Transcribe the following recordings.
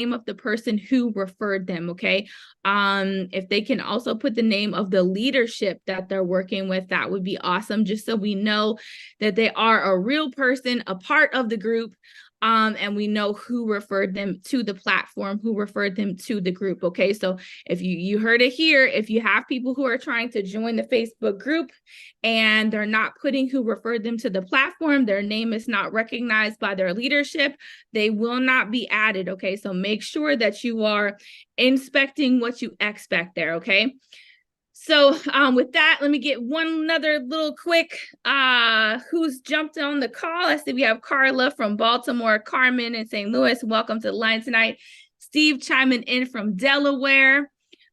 of the person who referred them, okay? If they can also put the name of the leadership that they're working with, that would be awesome, just so we know that they are a real person, a part of the group, and we know who referred them to the platform, who referred them to the group, okay? So if you heard it here, if you have people who are trying to join the Facebook group and they're not putting who referred them to the platform, their name is not recognized by their leadership, they will not be added, okay? So make sure that you are inspecting what you expect there, okay? So with that, let me get one another little quick who's jumped on the call. I see we have Carla from Baltimore, Carmen in St. Louis. Welcome to the line tonight. Steve chiming in from Delaware.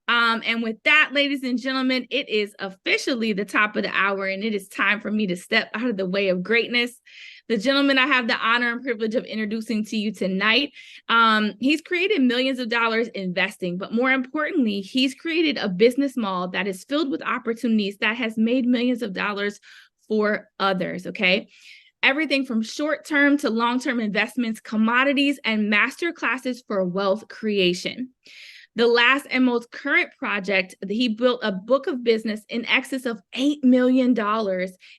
And with that, ladies and gentlemen, it is officially the top of the hour, and it is time for me to step out of the way of greatness. The gentleman I have the honor and privilege of introducing to you tonight, he's created millions of dollars investing, but more importantly, he's created a business model that is filled with opportunities that has made millions of dollars for others, okay? Everything from short-term to long-term investments, commodities, and master classes for wealth creation. The last and most current project, he built a book of business in excess of $8 million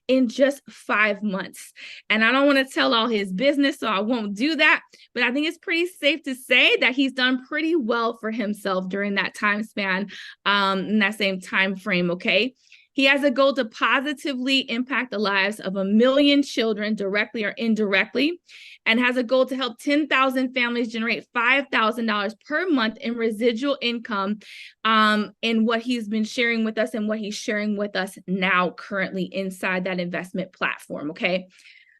in just 5 months. And I don't want to tell all his business, so I won't do that. But I think it's pretty safe to say that he's done pretty well for himself during that time span, in that same time frame, okay? He has a goal to positively impact the lives of 1 million children directly or indirectly, and has a goal to help 10,000 families generate $5,000 per month in residual income, in what he's been sharing with us and what he's sharing with us now currently inside that investment platform, okay?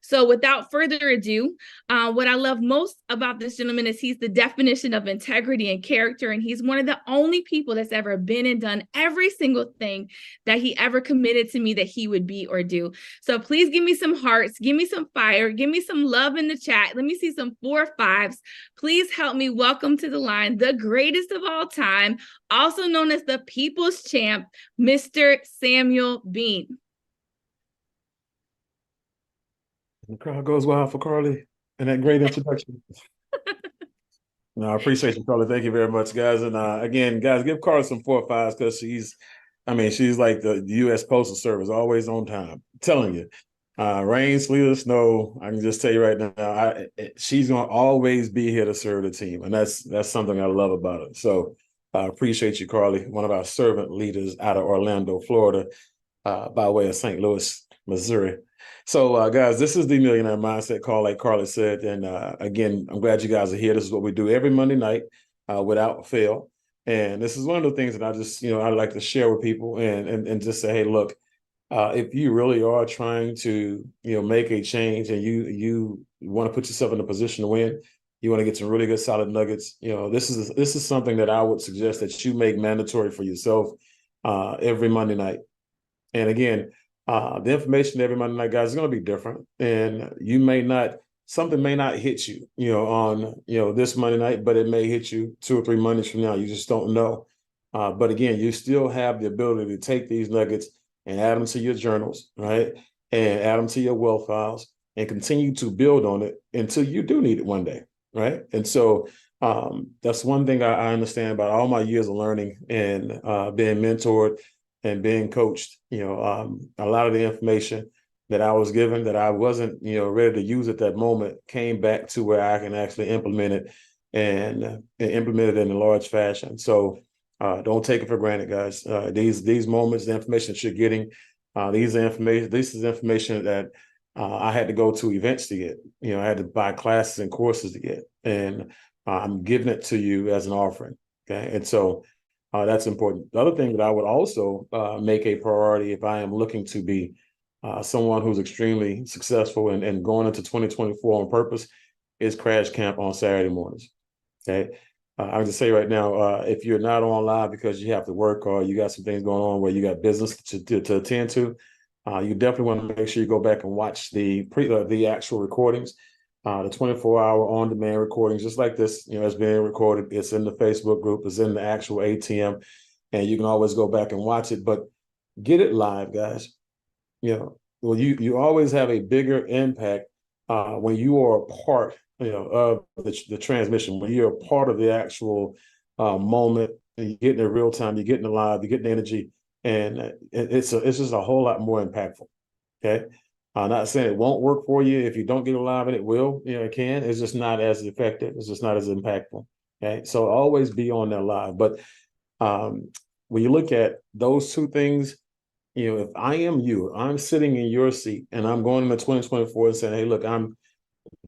So without further ado, what I love most about this gentleman is he's the definition of integrity and character, and he's one of the only people that's ever been and done every single thing that he ever committed to me that he would be or do. So please give me some hearts, give me some fire, give me some love in the chat. Let me see some 4 5s. Please help me welcome to the line the greatest of all time, also known as the People's Champ, Mr. Samuel Bean. The crowd goes wild for Carly and that great introduction. No, I appreciate you, Carly. Thank you very much, guys. And again, guys, give Carly some 4 5s because she's like the U.S. Postal Service, always on time. I'm telling you, rain, sleet, or snow, I can just tell you right now, she's gonna always be here to serve the team, and that's something I love about her. So I appreciate you, Carly, one of our servant leaders out of Orlando, Florida, by way of St. Louis, Missouri. So, guys, this is the Millionaire Mindset Call, like Carly said. And again, I'm glad you guys are here. This is what we do every Monday night without fail. And this is one of the things that I just, I like to share with people and just say, hey, look, if you really are trying to, make a change and you want to put yourself in a position to win, you want to get some really good solid nuggets, this is something that I would suggest that you make mandatory for yourself every Monday night. And again, the information every Monday night, guys, is going to be different. And something may not hit you, on, this Monday night, but it may hit you 2 or 3 Mondays from now. You just don't know. But again, you still have the ability to take these nuggets and add them to your journals, right? And add them to your wealth files and continue to build on it until you do need it one day, right? And so that's one thing I understand about all my years of learning and being mentored and being coached. A lot of the information that I was given that I wasn't, ready to use at that moment came back to where I can actually implement it and implement it in a large fashion. So don't take it for granted, guys. These moments, the information that you're getting, this is information that I had to go to events to get. I had to buy classes and courses to get, and I'm giving it to you as an offering. Okay, and so that's important. The other thing that I would also make a priority if I am looking to be someone who's extremely successful and going into 2024 on purpose is Crash Camp on Saturday mornings. Okay. I can just say right now, if you're not on live because you have to work or you got some things going on where you got business to attend to, you definitely want to make sure you go back and watch the actual recordings, the 24-hour on-demand recordings, just like this, it's being recorded. It's in the Facebook group, it's in the actual ATM, and you can always go back and watch it, but get it live, guys. You always have a bigger impact when you are a part, of the transmission, when you're a part of the actual moment, and you're getting it real time, you're getting it live, you're getting the energy, and it's just a whole lot more impactful. Okay. I'm not saying it won't work for you if you don't get it live, and it will, it can. It's just not as effective. It's just not as impactful. Okay. So always be on that live. But when you look at those two things, if I am you, I'm sitting in your seat and I'm going into 2024 and saying, hey, look, I'm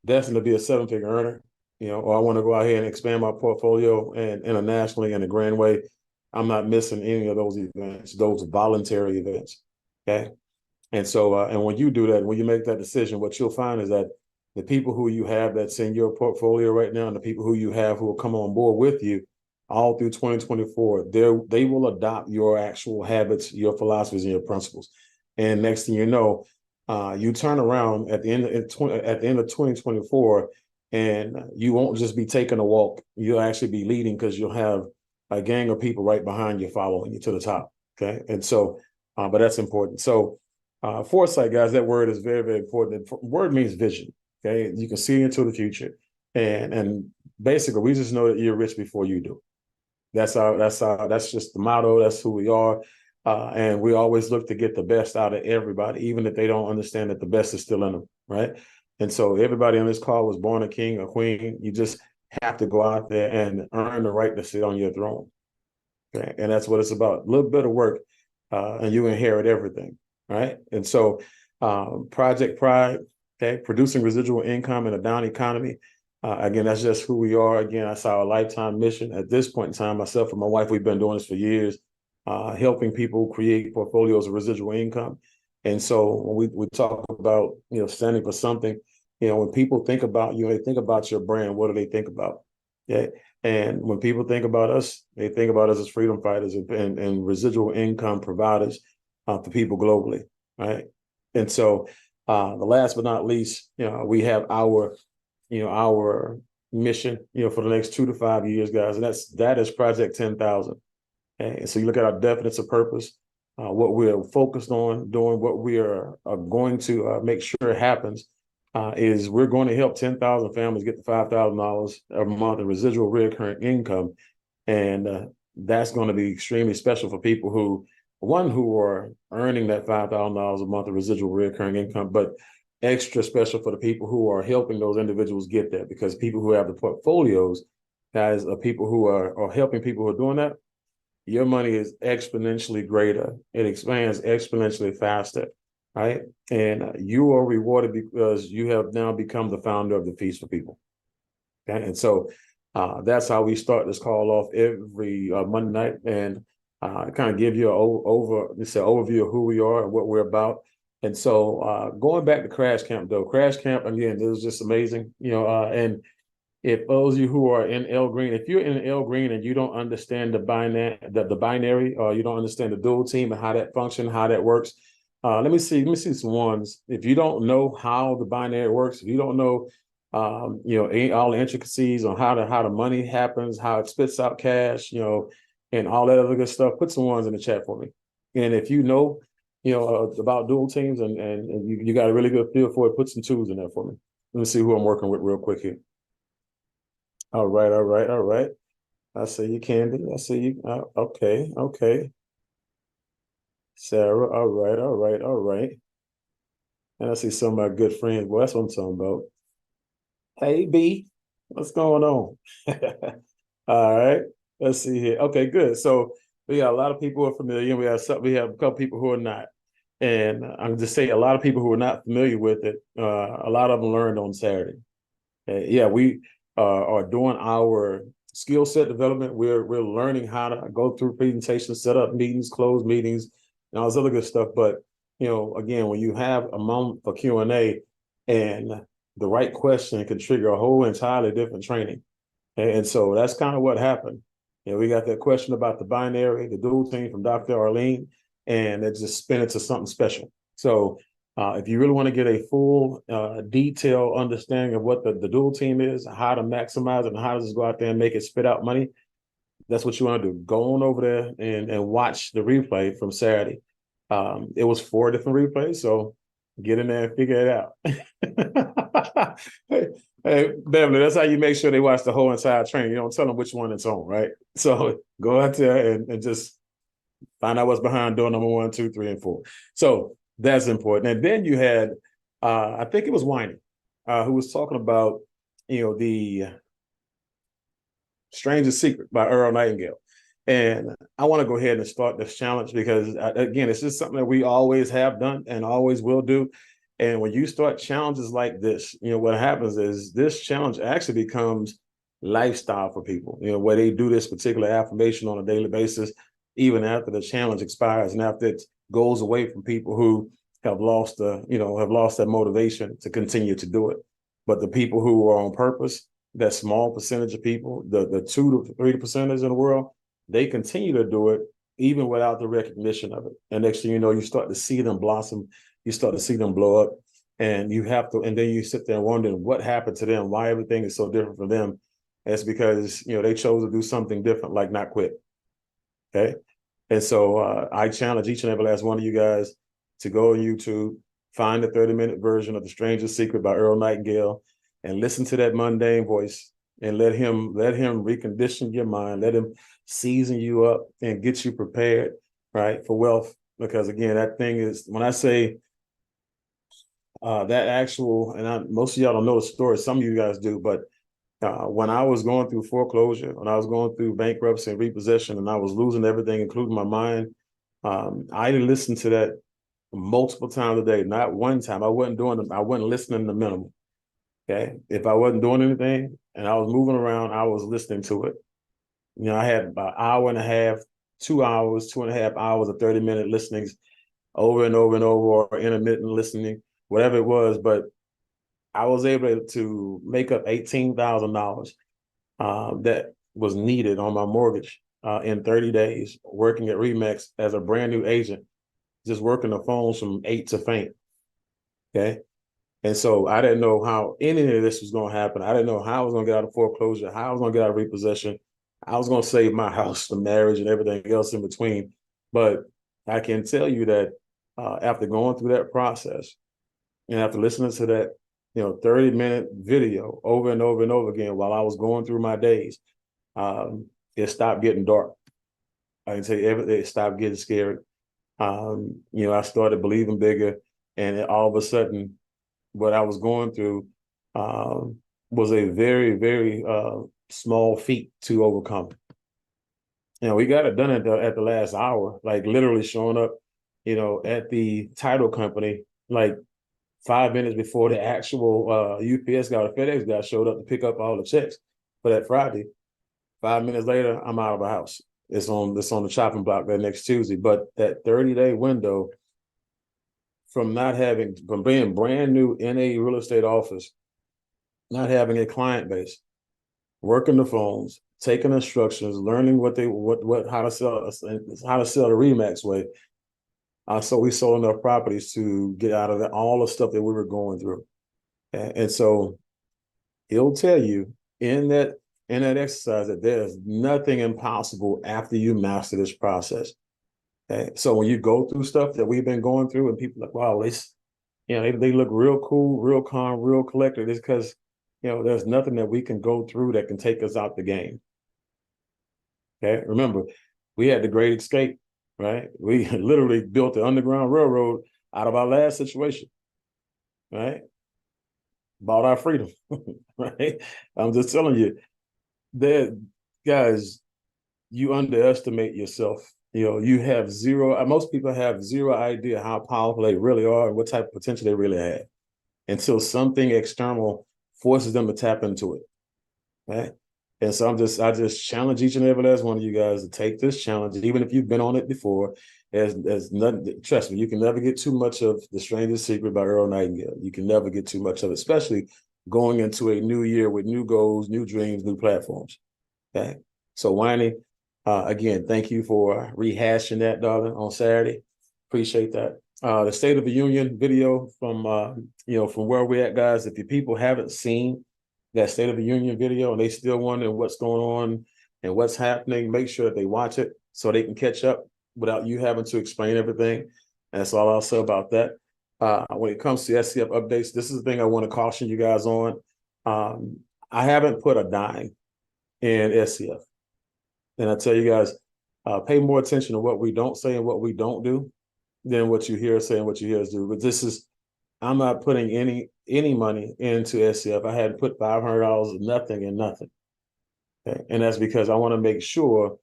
destined to be a seven-figure earner, or I want to go out here and expand my portfolio and internationally in a grand way. I'm not missing any of those events, those voluntary events. Okay. And so, and when you do that, when you make that decision, what you'll find is that the people who you have that's in your portfolio right now, and the people who you have who will come on board with you all through 2024, they will adopt your actual habits, your philosophies, and your principles. And next thing you know, you turn around at the end of 2024, and you won't just be taking a walk. You'll actually be leading, because you'll have a gang of people right behind you following you to the top. Okay, and so, but that's important. So, foresight, guys, that word is very, very important. The word means vision. Okay, you can see into the future, and basically, we just know that you're rich before you do. That's just the motto. That's who we are. And we always look to get the best out of everybody, even if they don't understand that the best is still in them, right? And so everybody on this call was born a king or queen. You just have to go out there and earn the right to sit on your throne. Okay? And that's what it's about. A little bit of work, and you inherit everything, right? And so Project Pride, okay, producing residual income in a down economy. Again, that's just who we are. Again, that's our lifetime mission. At this point in time, myself and my wife, we've been doing this for years, helping people create portfolios of residual income. And so when we talk about, standing for something, when people think about you, they think about your brand, what do they think about? Yeah. And when people think about us, they think about us as freedom fighters and residual income providers for people globally, right? And so the last but not least, we have our mission, for the next 2 to 5 years, guys. And that is Project 10,000. And so you look at our definites of purpose, what we're focused on doing, what we are going to make sure happens is we're going to help 10,000 families get to $5,000 a month in residual recurring income. And that's going to be extremely special for people who are earning that $5,000 a month of residual recurring income, but extra special for the people who are helping those individuals get there, because people who have the portfolios, guys, are people who are helping people who are doing that. Your money is exponentially greater. It expands exponentially faster, right? And you are rewarded because you have now become the founder of the Feast for People. Okay, and so that's how we start this call off every Monday night, and kind of give you an overview of who we are and what we're about. And so going back to Crash Camp, though, Crash Camp, again, it was just amazing, and if those of you who are in L Green, if you're in L Green and you don't understand the binary, or you don't understand the dual team and how that functions, how that works, let me see some ones. If you don't know how the binary works, if you don't know, all the intricacies on how the money happens, how it spits out cash, and all that other good stuff, put some ones in the chat for me. And if you know, about dual teams and you got a really good feel for it, put some twos in there for me. Let me see who I'm working with real quick here. All right. I see you, Candy. I see you. Okay. Sarah. All right. And I see some of my good friends. Well, that's what I'm talking about. Hey, B, what's going on? All right. Let's see here. Okay, good. So we got a lot of people who are familiar. We have a couple people who are not. And I'm just saying, a lot of people who are not familiar with it, a lot of them learned on Saturday. We are doing our skill set development. We're learning how to go through presentations, set up meetings, close meetings, and all this other good stuff. But again, when you have a moment for Q&A, and the right question can trigger a whole entirely different training. And so that's kind of what happened. We got that question about the binary, the dual team from Dr. Arlene, and it just spin it to something special. So if you really want to get a full, detailed understanding of what the dual team is, how to maximize it, and how to just go out there and make it spit out money, that's what you want to do. Go on over there and watch the replay from Saturday. It was 4 different replays, so Get in there and figure it out. Hey, Beverly, that's how you make sure they watch the whole entire training. You don't tell them which one it's on, right? So go out there and just find out what's behind door number 1, 2, 3, and 4. So that's important. And then you had, I think it was Winey, who was talking about, the Strangest Secret by Earl Nightingale. And I want to go ahead and start this challenge because, again, it's just something that we always have done and always will do. And when you start challenges like this, what happens is this challenge actually becomes lifestyle for people, where they do this particular affirmation on a daily basis, even after the challenge expires and after it goes away from people who have lost that motivation to continue to do it. But the people who are on purpose, that small percentage of people, the 2 to 3% in the world, they continue to do it even without the recognition of it. And next thing you know, you start to see them blossom, you start to see them blow up, and then you sit there wondering what happened to them, why everything is so different for them. It's because, they chose to do something different, like not quit. Okay. And so I challenge each and every last one of you guys to go on YouTube, find the 30-minute version of The Strangest Secret by Earl Nightingale, and listen to that mundane voice and let him recondition your mind, let him season you up and get you prepared, right, for wealth. Because again, that thing is, when I say that actual, and most of y'all don't know the story, some of you guys do, but when I was going through foreclosure, when I was going through bankruptcy and repossession, and I was losing everything, including my mind, I listened to that multiple times a day, not one time. I wasn't listening the minimum. Okay. If I wasn't doing anything and I was moving around, I was listening to it. I had about an hour and a half, 2 hours, 2.5 hours of 30-minute listenings over and over and over, or intermittent listening, whatever it was. But I was able to make up $18,000 that was needed on my mortgage in 30 days, working at Remax as a brand new agent, just working the phones from 8 to faint. Okay. And so I didn't know how any of this was going to happen. I didn't know how I was going to get out of foreclosure, how I was going to get out of repossession. I was going to save my house, the marriage, and everything else in between. But I can tell you that after going through that process and after listening to that, 30-minute video over and over and over again while I was going through my days, it stopped getting dark. I can tell you everything, it stopped getting scary. I started believing bigger, and all of a sudden, what I was going through was a very, very small feat to overcome. We got it done at the last hour, like literally showing up, at the title company, like 5 minutes before the actual UPS guy or FedEx guy showed up to pick up all the checks for that Friday. 5 minutes later, I'm out of the house. It's on the chopping block that next Tuesday. But that 30-day window from being brand new in a real estate office, not having a client base, working the phones, taking instructions, learning how to sell the Remax way. So we sold enough properties to get out of all the stuff that we were going through. And so he'll tell you in that exercise that there's nothing impossible after you master this process. Okay? So when you go through stuff that we've been going through and people are like, wow, they look real cool, real calm, real collected, it's because, there's nothing that we can go through that can take us out the game. Okay. Remember, we had the Great Escape, right? We literally built the Underground Railroad out of our last situation, right? Bought our freedom, right? I'm just telling you that, guys, you underestimate yourself. You have most people have zero idea how powerful they really are and what type of potential they really have until something external forces them to tap into it, right? And so I just challenge each and every last one of you guys to take this challenge, even if you've been on it before. There's nothing, trust me, you can never get too much of The Strangest Secret by Earl Nightingale. You can never get too much of it, especially going into a new year with new goals, new dreams, new platforms. Okay. So Winey, again, thank you for rehashing that, darling, on Saturday. Appreciate that. The State of the Union video from where we're at, guys. If your people haven't seen that State of the Union video and they still wondering what's going on and what's happening, make sure that they watch it so they can catch up without you having to explain everything. That's all I'll say about that. when it comes to SCF updates, this is the thing I want to caution you guys on. I haven't put a dime in SCF. And I tell you guys, pay more attention to what we don't say and what we don't do than what you hear us say and what you hear us do. But I'm not putting any money into SCF. I hadn't put $500 of nothing in nothing. Okay? And that's because I want to make sure,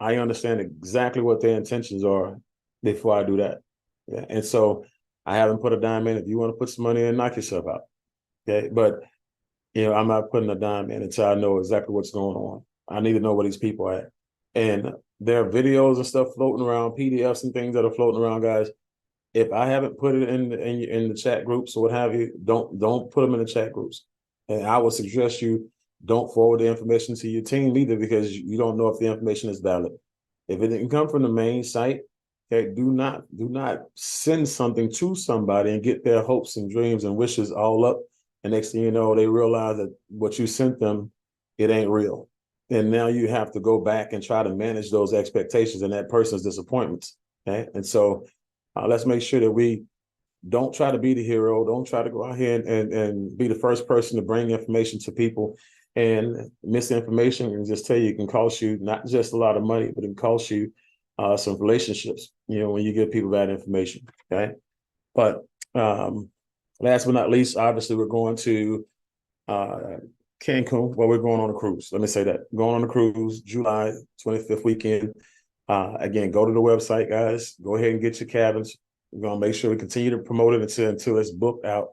I understand exactly what their intentions are before I do that. Yeah. And so I haven't put a dime in. If you want to put some money in, knock yourself out. Okay. But, I'm not putting a dime in until I know exactly what's going on. I need to know where these people are at. And there are videos and stuff floating around, PDFs and things that are floating around, guys. If I haven't put it in the chat groups or what have you, don't put them in the chat groups. And I would suggest you don't forward the information to your team either, because you don't know if the information is valid. If it didn't come from the main site, okay, do not send something to somebody and get their hopes and dreams and wishes all up. And next thing you know, they realize that what you sent them, it ain't real. And now you have to go back and try to manage those expectations and that person's disappointments. Okay. And so let's make sure that we don't try to be the hero. Don't try to go out here and be the first person to bring information to people and misinformation and just tell you it can cost you not just a lot of money, but it can cost you some relationships, when you give people bad information. Okay. But last but not least, obviously we're going to Cancun. Well, we're going on a cruise. Let me say that. Going on a cruise, July 25th weekend. Again, go to the website, guys. Go ahead and get your cabins. We're going to make sure we continue to promote it until it's booked out.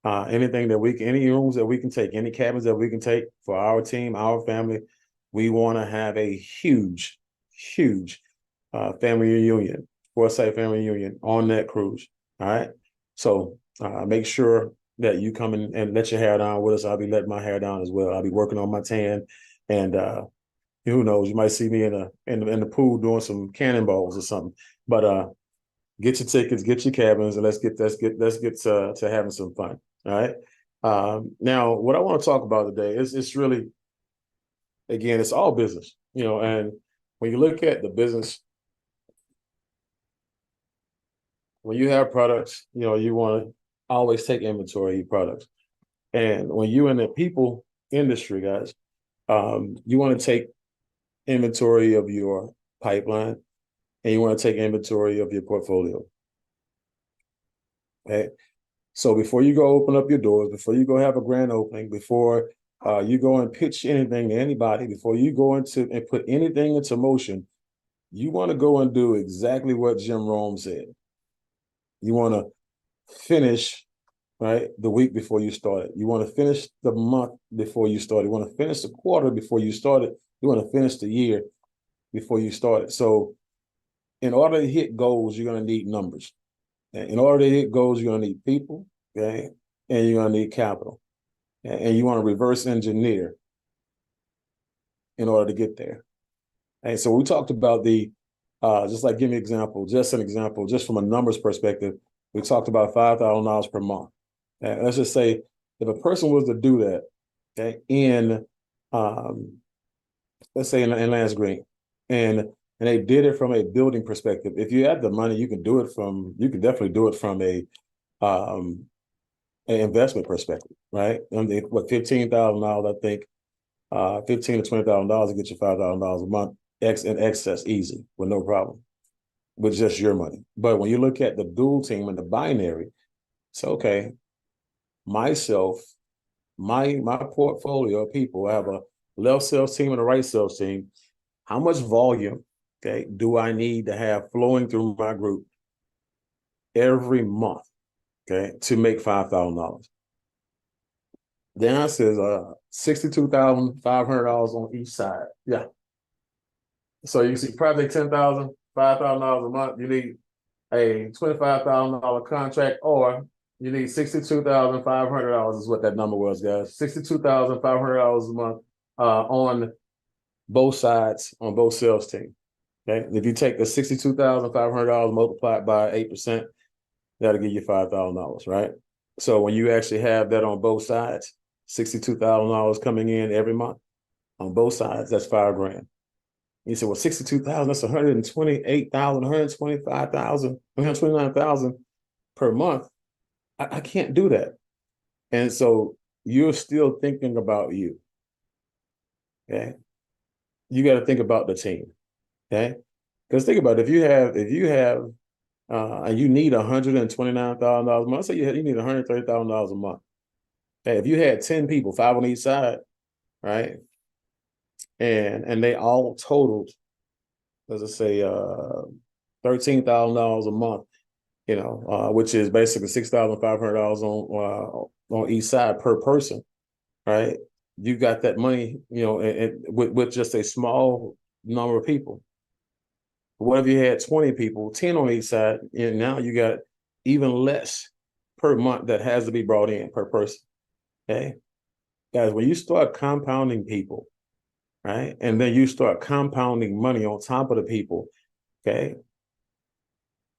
Anything that any rooms that we can take, any cabins that we can take for our team, our family, we want to have a huge family reunion, Foresight family reunion on that cruise. All right. So make sure that you come in and let your hair down with us. I'll be letting my hair down as well. I'll be working on my tan, and who knows, you might see me in the pool doing some cannonballs or something. But get your tickets, get your cabins, and let's get to having some fun. All right. Now, what I want to talk about today is it's really, again, it's all business, and when you look at the business, when you have products, you want to always take inventory of your products. And when you're in the people industry, guys, you want to take inventory of your pipeline and you want to take inventory of your portfolio. Okay. So before you go open up your doors, before you go have a grand opening, before you go and pitch anything to anybody, before you go into and put anything into motion, you want to go and do exactly what 𝐍𝐎𝐓 said. You want to finish, right, the week before you start it. You want to finish the month before you start it. You want to finish the quarter before you start it. You want to finish the year before you start it. So in order to hit goals, you're going to need numbers. In order to hit goals, you're going to need people, okay, and you're going to need capital. And you want to reverse engineer in order to get there. And so we talked about just like give me an example, just from a numbers perspective, we talked about $5,000 per month. And let's just say if a person was to do that, okay, let's say in Lance Green, and they did it from a building perspective. If you have the money, you can definitely do it from an investment perspective, right? What, $15,000, I think, $15,000 to $20,000 to get you $5,000 a month in excess, easy, with no problem, with just your money. But when you look at the dual team and the binary, it's okay. Myself, my portfolio of people, I have a left sales team and a right sales team. How much volume, okay, do I need to have flowing through my group every month, okay, to make $5,000? The answer is $62,500 on each side. Yeah. So you see, project $10,000, $5,000 a month. You need a $25,000 contract, or you need $62,500 is what that number was, guys. $62,500 a month on both sides, on both sales teams. Okay. If you take the $62,500 multiplied by 8%, that'll give you $5,000, right? So when you actually have that on both sides, $62,000 coming in every month on both sides, that's $5,000. You say, well, 62,000, that's 128,000, 125,000, 129,000 per month, I can't do that. And so you're still thinking about you. Okay. You got to think about the team. Okay. Because think about it, if you have and you need $129,000 a month, say you need $130,000 a month. Okay, if you had 10 people, 5 on each side, right? And they all totaled, let's say, $13,000 a month, which is basically $6,500 on each side per person, right? You got that money, and with just a small number of people. What if you had 20 people, 10 on each side, and now you got even less per month that has to be brought in per person. Okay, guys, when you start compounding people, right, and then you start compounding money on top of the people, okay,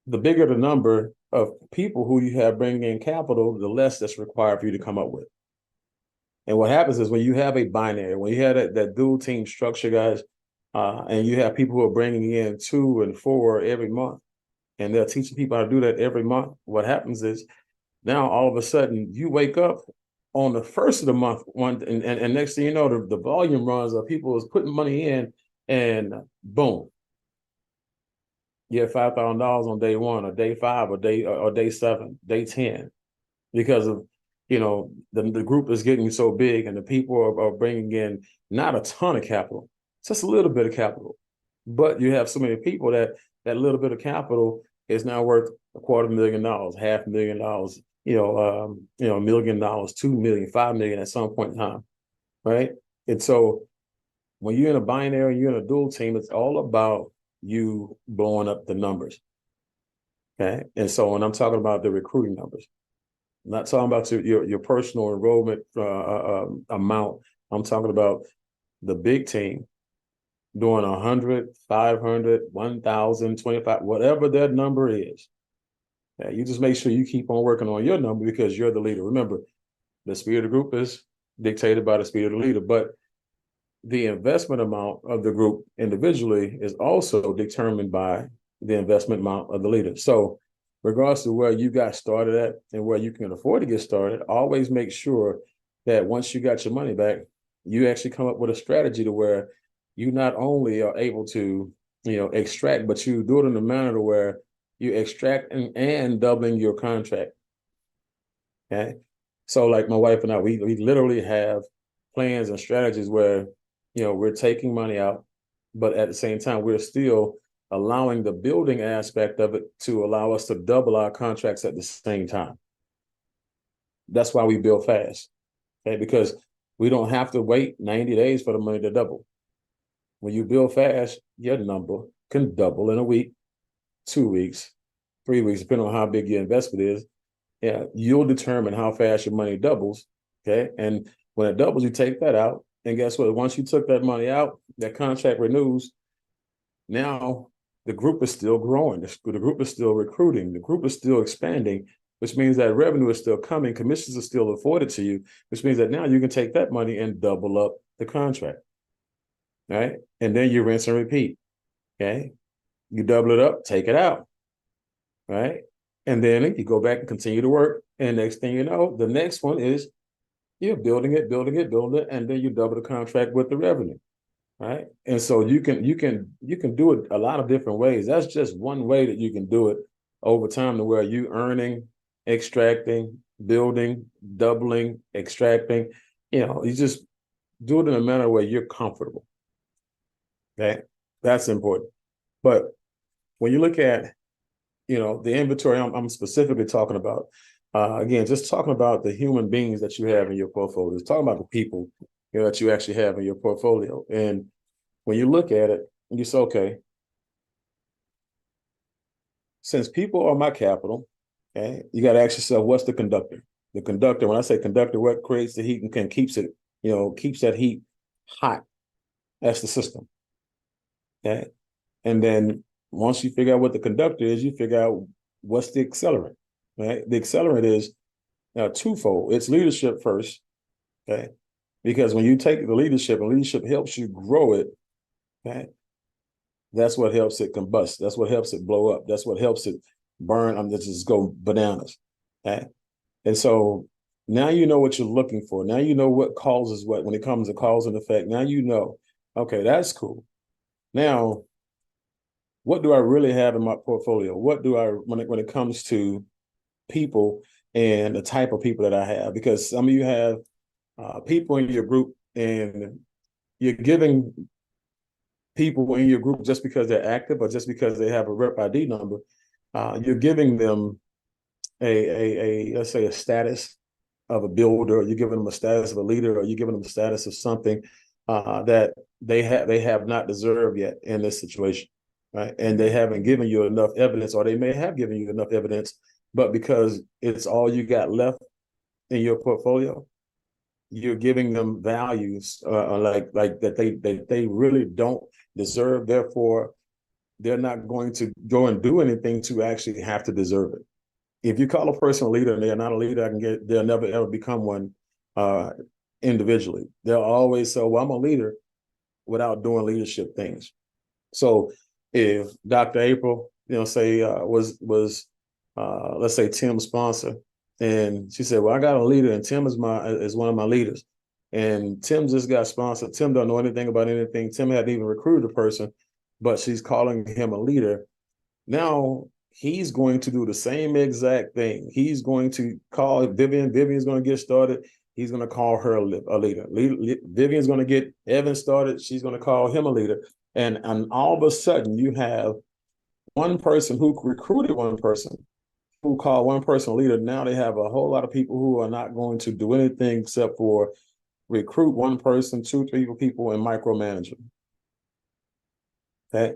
the bigger the number of people who you have bringing in capital, the less that's required for you to come up with. And what happens is when you have a binary, when you have that dual team structure, guys, and you have people who are bringing in 2 and 4 every month, and they're teaching people how to do that every month, what happens is now all of a sudden you wake up on the first of the month, and next thing you know, the volume runs of people is putting money in, and boom, you have $5,000 on day 1 or day 5 or day 7, day 10, because of the group is getting so big and the people are bringing in not a ton of capital, just a little bit of capital, but you have so many people that little bit of capital is now worth $250,000, $500,000, $1 million, $2 million, $5 million at some point in time, right? And so when you're in a binary, you're in a dual team, it's all about you blowing up the numbers, okay? And so when I'm talking about the recruiting numbers, I'm not talking about your personal enrollment amount. I'm talking about the big team doing 100, 500, 1,000, 25, whatever that number is. You just make sure you keep on working on your number because you're the leader. Remember, the speed of the group is dictated by the speed of the leader, but the investment amount of the group individually is also determined by the investment amount of the leader. So regardless of where you got started at and where you can afford to get started, always make sure that once you got your money back, you actually come up with a strategy to where you not only are able to, extract, but you do it in a manner to where you extract and doubling your contract. Okay. So like my wife and I, we literally have plans and strategies where, we're taking money out, but at the same time, we're still allowing the building aspect of it to allow us to double our contracts at the same time. That's why we build fast, okay? Because we don't have to wait 90 days for the money to double. When you build fast, your number can double in a week, 2 weeks, 3 weeks, depending on how big your investment is. Yeah, you'll determine how fast your money doubles, okay? And when it doubles, you take that out. And guess what? Once you took that money out, that contract renews. Now the group is still growing. The group is still recruiting. The group is still expanding, which means that revenue is still coming. Commissions are still afforded to you, which means that now you can take that money and double up the contract, right? And then you rinse and repeat, okay? You double it up, take it out, right? And then you go back and continue to work. And next thing you know, the next one is you're building it, and then you double the contract with the revenue, right? And so you can do it a lot of different ways. That's just one way that you can do it over time, to where you earning, extracting, building, doubling, extracting. You just do it in a manner where you're comfortable. Okay, that's important. But when you look at the inventory, I'm specifically talking about. Again, just talking about the human beings that you have in your portfolio. Just talking about the people that you actually have in your portfolio. And when you look at it, you say, okay, since people are my capital, okay, you got to ask yourself, what's the conductor? The conductor, when I say conductor, what creates the heat and keeps it, keeps that heat hot? That's the system. Okay. And then once you figure out what the conductor is, you figure out what's the accelerant. Right? The accelerant is twofold. It's leadership first, okay? Because when you take the leadership and leadership helps you grow it, okay? That's what helps it combust. That's what helps it blow up. That's what helps it burn. I'm just go bananas. Okay? And so now you know what you're looking for. Now you know what causes what when it comes to cause and effect. Now you know, okay, that's cool. Now, what do I really have in my portfolio? What do I when it comes to people and the type of people that I have? Because some of you have people in your group, and you're giving people in your group just because they're active or just because they have a rep ID number. You're giving them a let's say a status of a builder, or you're giving them a status of a leader, or you're giving them a status of something that they have not deserved yet in this situation, right? And they haven't given you enough evidence, or they may have given you enough evidence, but because it's all you got left in your portfolio, you're giving them values like that they really don't deserve. Therefore, they're not going to go and do anything to actually have to deserve it. If you call a person a leader and they're not a leader, they'll never ever become one individually. They'll always say, well, I'm a leader without doing leadership things. So if Dr. April, say was let's say Tim's sponsor, and she said, well, I got a leader and Tim is one of my leaders. And Tim just got sponsored. Tim don't know anything about anything. Tim hadn't even recruited a person, but she's calling him a leader. Now he's going to do the same exact thing. He's going to call Vivian. Vivian's going to get started. He's going to call her a leader. Vivian's going to get Evan started. She's going to call him a leader. And all of a sudden, you have one person who recruited one person, who called one person a leader. Now they have a whole lot of people who are not going to do anything except for recruit one person, 2-3 people, and micromanage them. Okay,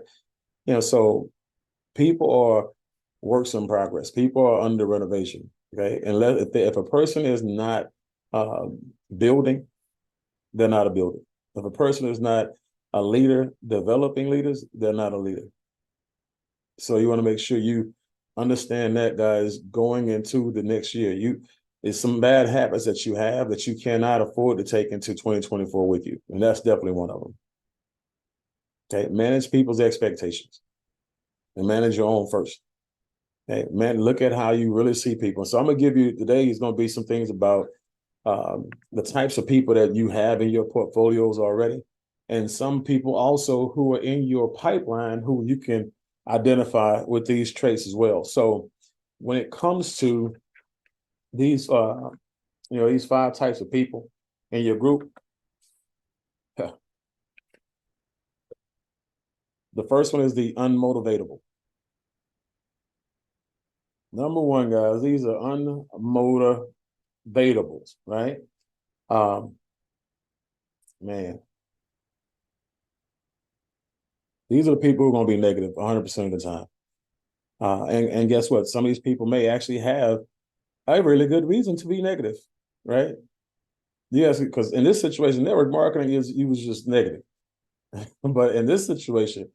so people are works in progress. People are under renovation. Okay, and if a person is not building, they're not a builder. If a person is not a leader, developing leaders, they're not a leader. So you want to make sure you understand that, guys, going into the next year. It's some bad habits that you have that you cannot afford to take into 2024 with you. And that's definitely one of them. Okay, manage people's expectations and manage your own first. Okay, man, look at how you really see people. So I'm gonna give you today is gonna be some things about the types of people that you have in your portfolios already, and some people also who are in your pipeline who you can identify with these traits as well. So when it comes to these these 5 types of people in your group, the first one is the unmotivatable. Number one, guys, these are unmotivatables, right? Man, these are the people who are going to be negative 100% of the time. And guess what? Some of these people may actually have a really good reason to be negative, right? Yes, because in this situation, network marketing you was just negative. But in this situation,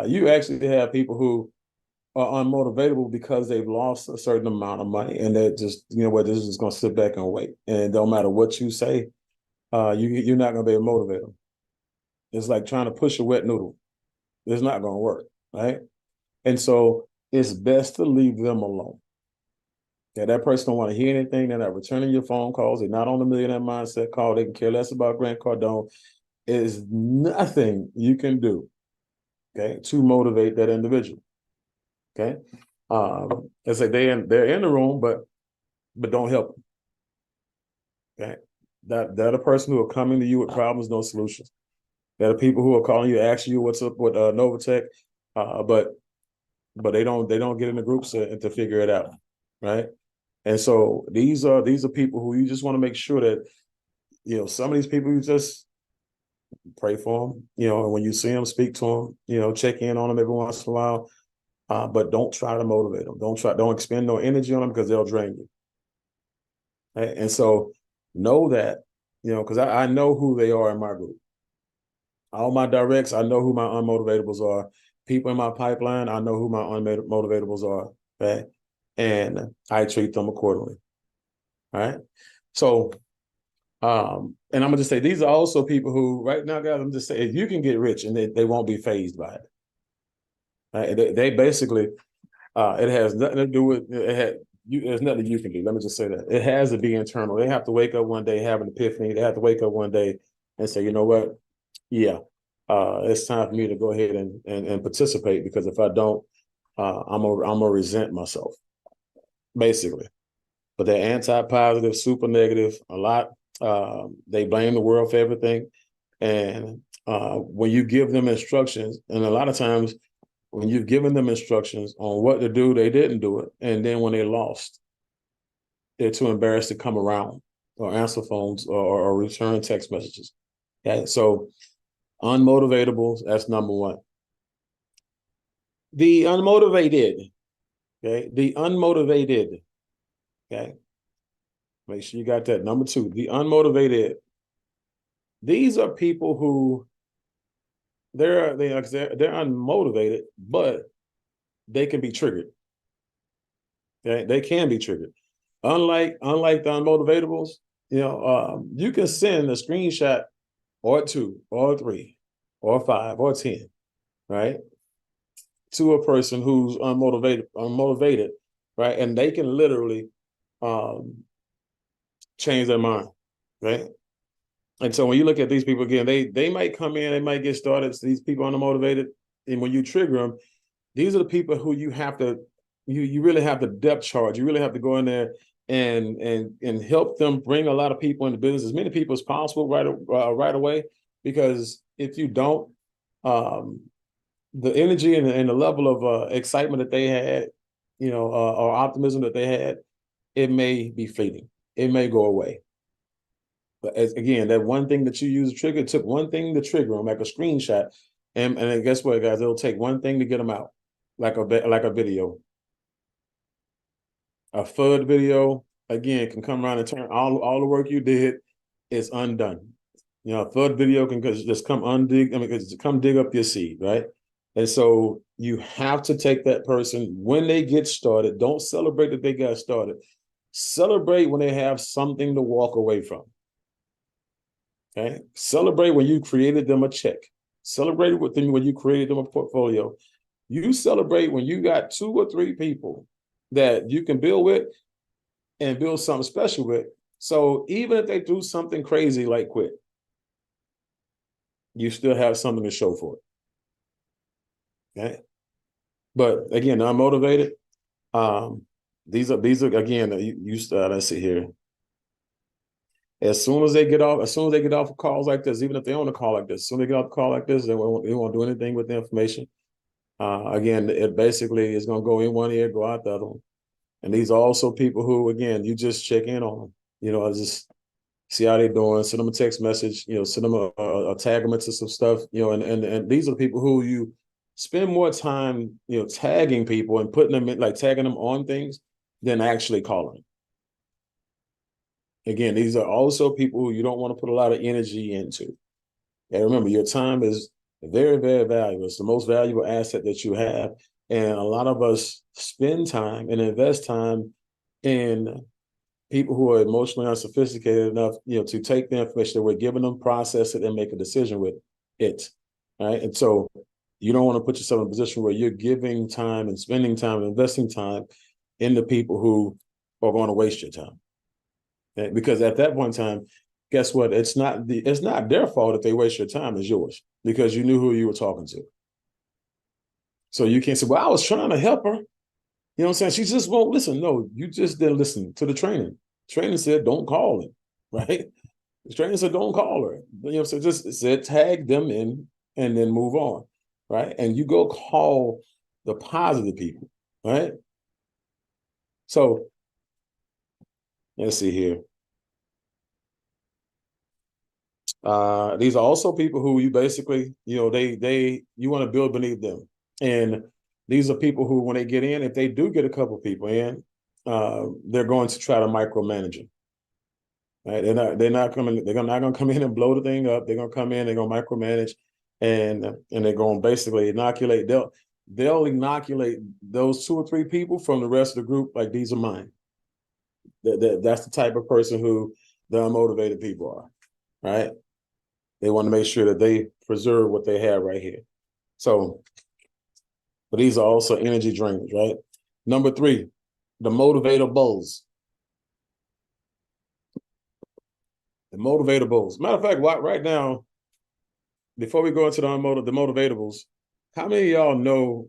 you actually have people who are unmotivatable because they've lost a certain amount of money, and they're just, they're just going to sit back and wait. And it don't matter what you say, you're not going to be able to motivate them. It's like trying to push a wet noodle. It's not going to work, right? And so it's best to leave them alone. Okay, that person don't want to hear anything. They're not returning your phone calls. They're not on the Millionaire Mindset call. They can care less about Grant Cardone. There's nothing you can do, okay, to motivate that individual. Okay, it's like they're in the room, but don't help them. Okay, they're the person who are coming to you with problems, no solutions. They're the people who are calling you, asking you what's up with Novatech, but they don't get in the groups to figure it out, right? And so these are people who you just want to make sure that, some of these people you just pray for them, and when you see them, speak to them, check in on them every once in a while, but don't try to motivate them. Don't expend no energy on them because they'll drain you. Right? And so know that, because I know who they are in my group. All my directs, I know who my unmotivatables are. People in my pipeline, I know who my unmotivatables are. Right? And I treat them accordingly. All right. So, and I'm gonna just say these are also people who, right now, guys, I'm just saying, if you can get rich and they won't be fazed by it. Right? They basically, It has nothing to do with there's nothing you can do. Let me just say that. It has to be internal. They have to wake up one day, have an epiphany. They have to wake up one day and say, you know what? Yeah, it's time for me to go ahead and participate, because if I don't, I'm gonna resent myself, basically. But they're anti-positive, super negative, a lot. They blame the world for everything. And when you give them instructions, and a lot of times when you've given them instructions on what to do, they didn't do it. And then when they lost, they're too embarrassed to come around or answer phones or return text messages. Okay, so unmotivatables, that's number one. The unmotivated, okay, the unmotivated, okay. Make sure you got that. Number two, the unmotivated. These are people who they're unmotivated, but they can be triggered. Okay, they can be triggered. Unlike the unmotivatables, you can send a screenshot or two or three or five or 10, right, to a person who's unmotivated, right, and they can literally change their mind, right? And so when you look at these people again, they might come in, they might get started. So these people are unmotivated, and when you trigger them, these are the people who you have to, you really have to depth charge. You really have to go in there and help them bring a lot of people into business, as many people as possible right away. Because if you don't, the energy and the level of excitement that they had, or optimism that they had, it may be fleeting. It may go away. But again, that one thing that you use to trigger, it took one thing to trigger them, like a screenshot. And then guess what, guys? It'll take one thing to get them out, like a video. A FUD video, again, can come around and turn all the work you did is undone. A FUD video can just come dig up your seed, right? And so you have to take that person when they get started. Don't celebrate that they got started. Celebrate when they have something to walk away from. Okay? Celebrate when you created them a check. Celebrate with them when you created them a portfolio. You celebrate when you got 2 or 3 people that you can build with and build something special with. So even if they do something crazy like quit, you still have something to show for it. Okay. But again, unmotivated. These are again, let's see here. As soon as they get off of calls like this, even if they're on a call like this, as soon as they get off a call like this, they won't do anything with the information. Again, it basically is going to go in one ear, go out the other one. And these are also people who, again, you just check in on them. Just see how they're doing, send them a text message, send them a tag them into some stuff, and these are the people who you spend more time, tagging people and putting them in, like tagging them on things, than actually calling. Again, these are also people who you don't want to put a lot of energy into. And remember, your time is very, very valuable. It's the most valuable asset that you have. And a lot of us spend time and invest time in people who are emotionally unsophisticated enough, to take the information that we're giving them, process it, and make a decision with it. Right. And so you don't want to put yourself in a position where you're giving time and spending time and investing time in the people who are going to waste your time. Okay? Because at that point in time, guess what? It's not their fault if they waste your time, it's yours, because you knew who you were talking to. So you can't say, well, I was trying to help her. You know what I'm saying? She just won't listen. No, you just didn't listen to the training. Training said, don't call him, right? The training said, don't call her. So just said, tag them in and then move on, right? And you go call the positive people, right? So let's see here. These are also people who you basically, you want to build beneath them. And these are people who, when they get in, if they do get a couple people in, they're going to try to micromanage them. Right? They're not going to come in and blow the thing up. They're going to come in, they're going to micromanage, and they're going to basically inoculate. They'll inoculate those 2 or 3 people from the rest of the group. Like, these are mine. That's the type of person who the unmotivated people are, right? They want to make sure that they preserve what they have right here. So, but these are also energy drainers, right? Number 3, the motivator bulls. The motivator bulls. Matter of fact, right now, before we go into the motivatables, how many of y'all know,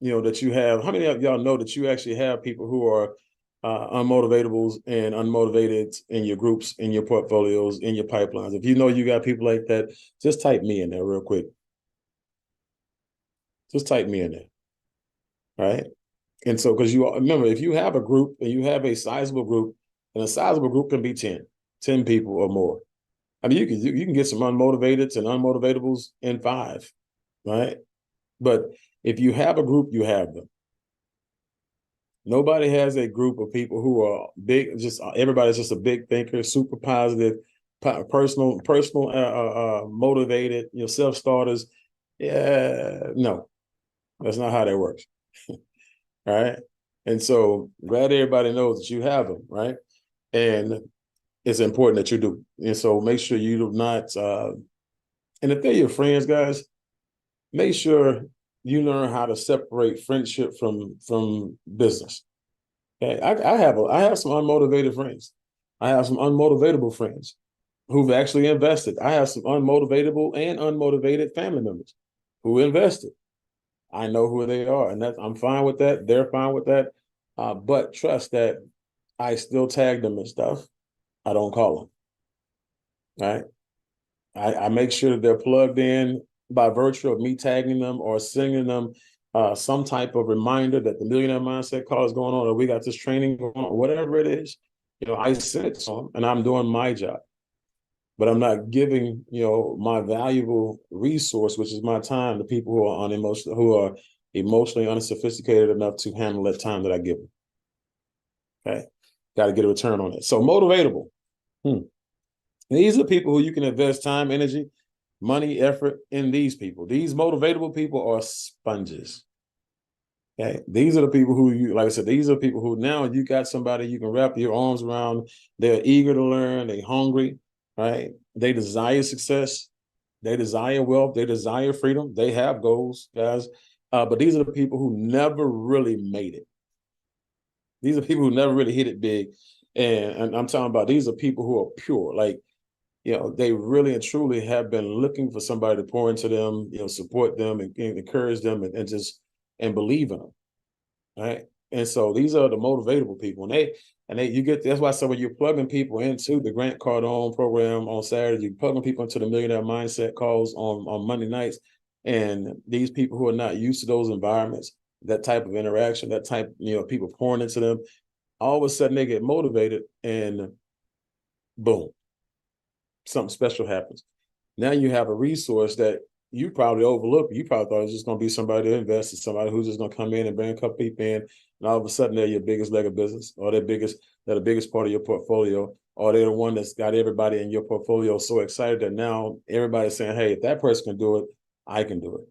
that you have, how many of y'all know that you actually have people who are unmotivatables and unmotivated in your groups, in your portfolios, in your pipelines? If you know you got people like that, just type me in there real quick. Just type me in there, right? And so, because you remember, if you have a group and you have a sizable group, and a sizable group can be 10 people or more. I mean, you can get some unmotivated and unmotivatables in 5, right? But if you have a group, you have them. Nobody has a group of people who are big. Just everybody's just a big thinker, super positive, personal, motivated. Self-starters. Yeah, no, that's not how that works. Right? And so, glad everybody knows that you have them, right? And it's important that you do. And so, make sure you do not. And if they're your friends, guys, make sure you learn how to separate friendship from business. Okay, I have some unmotivated friends. I have some unmotivatable friends who've actually invested. I have some unmotivatable and unmotivated family members who invested. I know who they are, and I'm fine with that. They're fine with that. But trust that I still tag them and stuff. I don't call them. Right? I make sure that they're plugged in by virtue of me tagging them or sending them some type of reminder that the Millionaire Mindset call is going on, or we got this training going on, whatever it is. I send it to them, and I'm doing my job. But I'm not giving, my valuable resource, which is my time, to people who are emotionally unsophisticated enough to handle that time that I give them. Okay, got to get a return on it. So motivatable. These are people who you can invest time, energy, money, effort in. These people, these motivatable people, are sponges. Okay, these are the people who like I said, these are people who now you got somebody you can wrap your arms around. They're eager to learn. They're hungry, right? They desire success. They desire wealth. They desire freedom. They have goals, guys. But these are the people who never really made it. These are people who never really hit it big. And I'm talking about, these are people who are pure. Like, they really and truly have been looking for somebody to pour into them, support them and encourage them and believe in them, right? And so these are the motivatable people, and you get, that's why I said when you're plugging people into the Grant Cardone program on Saturday, you're plugging people into the Millionaire Mindset calls on Monday nights, and these people who are not used to those environments, that type of interaction, that type, people pouring into them, all of a sudden they get motivated, and boom, something special happens. Now you have a resource that you probably overlooked. You probably thought it was just going to be somebody to invest in, somebody who's just going to come in and bring a couple people in, and all of a sudden they're your biggest leg of business, or they're the biggest part of your portfolio, or they're the one that's got everybody in your portfolio so excited that now everybody's saying, hey, if that person can do it, I can do it.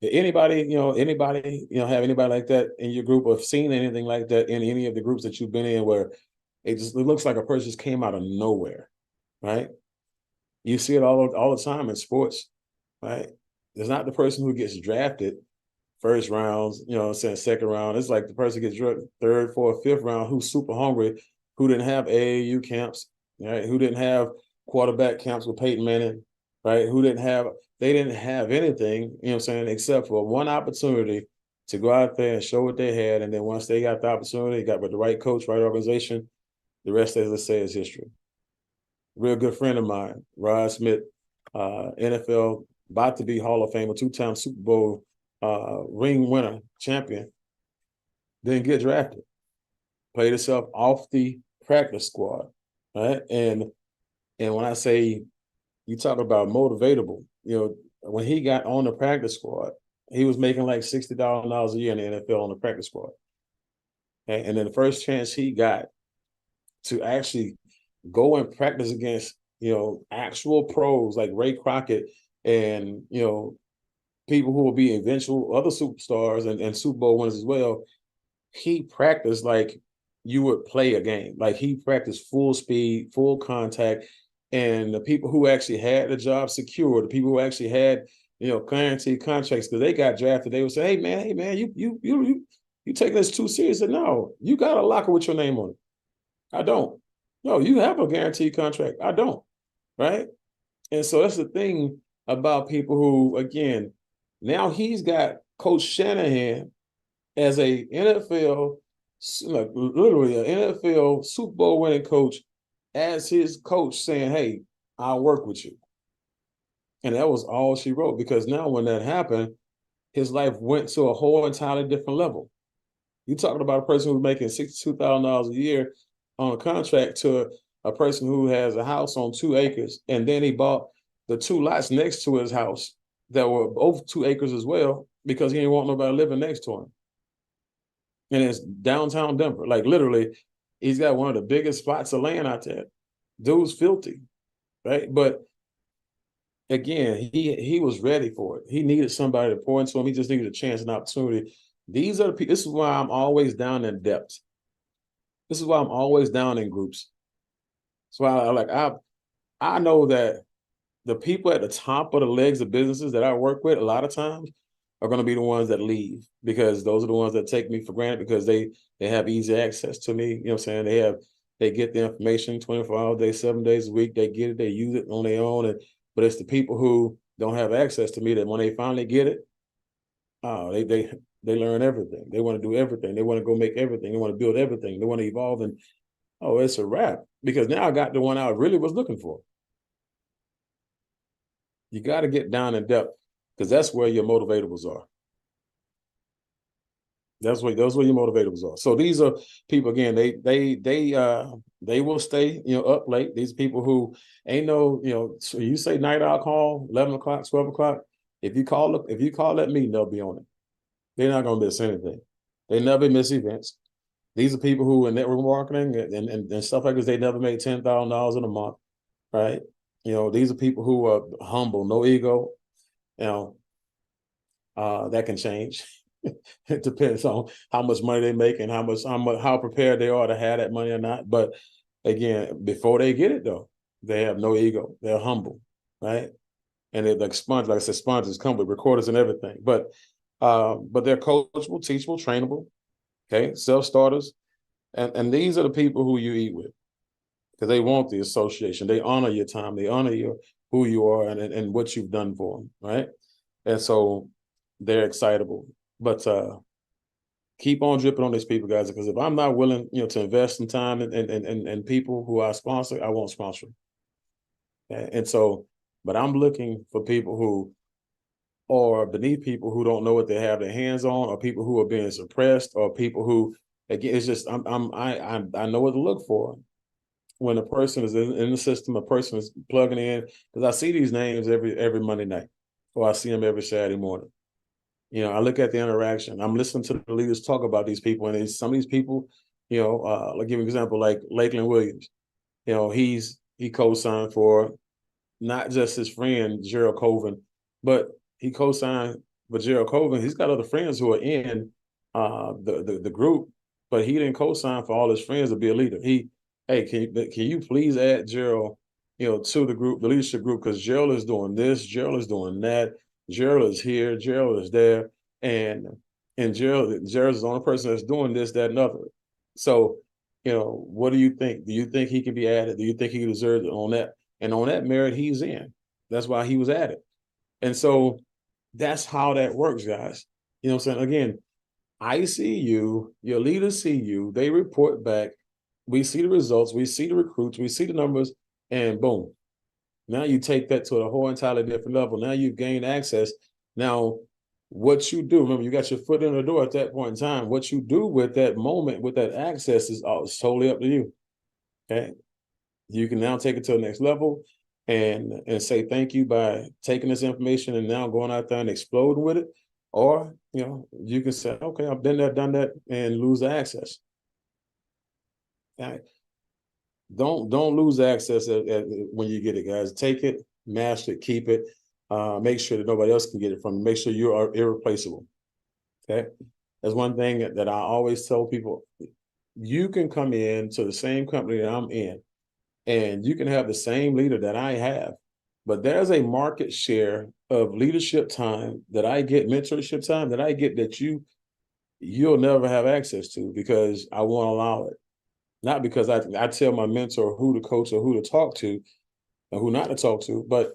Did anybody have anybody like that in your group, or seen anything like that in any of the groups that you've been in, where it looks like a person just came out of nowhere, right? You see it all the time in sports, right? It's not the person who gets drafted first rounds, second round. It's like the person gets drafted third, fourth, fifth round, who's super hungry, who didn't have AAU camps, right? Who didn't have quarterback camps with Peyton Manning, right? They didn't have anything, except for one opportunity to go out there and show what they had. And then once they got the opportunity, got with the right coach, right organization, the rest, as let's say, is history. Real good friend of mine, Rod Smith, NFL, about to be Hall of Famer, 2-time Super Bowl ring winner, champion, didn't get drafted. Played himself off the practice squad, right? And when I say, you talk about motivatable, when he got on the practice squad, he was making like $60,000 a year in the NFL on the practice squad. Okay? And then the first chance he got to actually go and practice against, actual pros like Ray Crockett and, people who will be eventual other superstars and Super Bowl winners as well. He practiced like you would play a game. Like, he practiced full speed, full contact. And the people who actually had the job secure, the people who actually had, guaranteed contracts, because they got drafted, they would say, hey man, you You taking this too serious? No, you got a locker with your name on it. I don't. No, you have a guaranteed contract. I don't. Right. And so that's the thing about people who, again, now he's got Coach Shanahan as a NFL, like literally an NFL Super Bowl winning coach, as his coach saying, hey, I'll work with you. And that was all she wrote, because now when that happened, his life went to a whole entirely different level. You talking about a person who's making $62,000 a year on a contract to a person who has a house on 2 acres, and then he bought the 2 lots next to his house that were both 2 acres as well, because he didn't want nobody living next to him. And it's downtown Denver. Like literally, he's got one of the biggest spots of land out there. Dude's filthy, right? But again, he was ready for it. He needed somebody to pour into him. He just needed a chance and opportunity. These are the people. This is why I'm always down in depth. This is why I'm always down in groups. So I know that the people at the top of the legs of businesses that I work with a lot of times are going to be the ones that leave, because those are the ones that take me for granted, because they have easy access to me. You know what I'm saying? They get the information 24 hours a day, 7 days a week. They get it, they use it on their own. But it's the people who don't have access to me that when they finally get it, they learn everything. They want to do everything. They want to go make everything. They want to build everything. They want to evolve, and it's a wrap, because now I got the one I really was looking for. You got to get down in depth, because that's where your motivatables are. Those where your motivatables are. So these are people, again, they will stay, up late. These people who ain't no, so you say night alcohol, 11 o'clock, 12 o'clock. If you call that meeting, they'll be on it. They're not gonna miss anything. They never miss events. These are people who in network marketing and stuff like this, they never made $10,000 in a month, right? These are people who are humble, no ego. That can change. It depends on how much money they make and how prepared they are to have that money or not. But again, before they get it though, they have no ego. They're humble, right? And they're like sponge, like I said, sponges come with recorders and everything. But they're coachable, teachable, trainable, okay, self-starters. And these are the people who you eat with, because they want the association. They honor your time. They honor who you are and what you've done for them, right? And so they're excitable. But keep on dripping on these people, guys, because if I'm not willing, to invest some time in people who I sponsor, I won't sponsor them. Okay? And so, but I'm looking for people who are beneath people who don't know what they have their hands on, or people who are being suppressed, or people who, again, it's just I know what to look for when a person is in the system. A person is plugging in, because I see these names every Monday night, or I see them every Saturday morning. I look at the interaction. I'm listening to the leaders talk about these people, and some of these people, I'll give you an example, like Lakeland Williams. He co-signed for not just his friend 𝐍𝐎𝐓, but he co-signed with 𝐍𝐎𝐓. He's got other friends who are in the group, but he didn't co-sign for all his friends to be a leader. Hey, can you please add 𝐍𝐎𝐓, to the group, the leadership group, because 𝐍𝐎𝐓 is doing this, 𝐍𝐎𝐓 is doing that. 𝐍𝐎𝐓 is here, 𝐍𝐎𝐓 is there, and 𝐍𝐎𝐓 is the only person that's doing this, that, and other. So, what do you think? Do you think he can be added? Do you think he deserves it on that? And on that merit, he's in. That's why he was added. And so that's how that works, guys. You know what I'm saying? Again, I see you, your leaders see you, they report back. We see the results, we see the recruits, we see the numbers, and boom. Now you take that to a whole entirely different level. Now you've gained access. Now, what you do, remember, you got your foot in the door at that point in time. What you do with that moment, with that access, is totally up to you. Okay. You can now take it to the next level and say thank you by taking this information and now going out there and exploding with it. Or, you can say, okay, I've been there, done that, and lose the access. Okay. Don't lose access when you get it, guys. Take it, master it, keep it. Make sure that nobody else can get it from you. Make sure you are irreplaceable. Okay. That's one thing that I always tell people. You can come in to the same company that I'm in, and you can have the same leader that I have, but there's a market share of leadership time that I get, mentorship time that I get, that you you'll never have access to because I won't allow it. Not because I tell my mentor who to coach or who to talk to and who not to talk to, but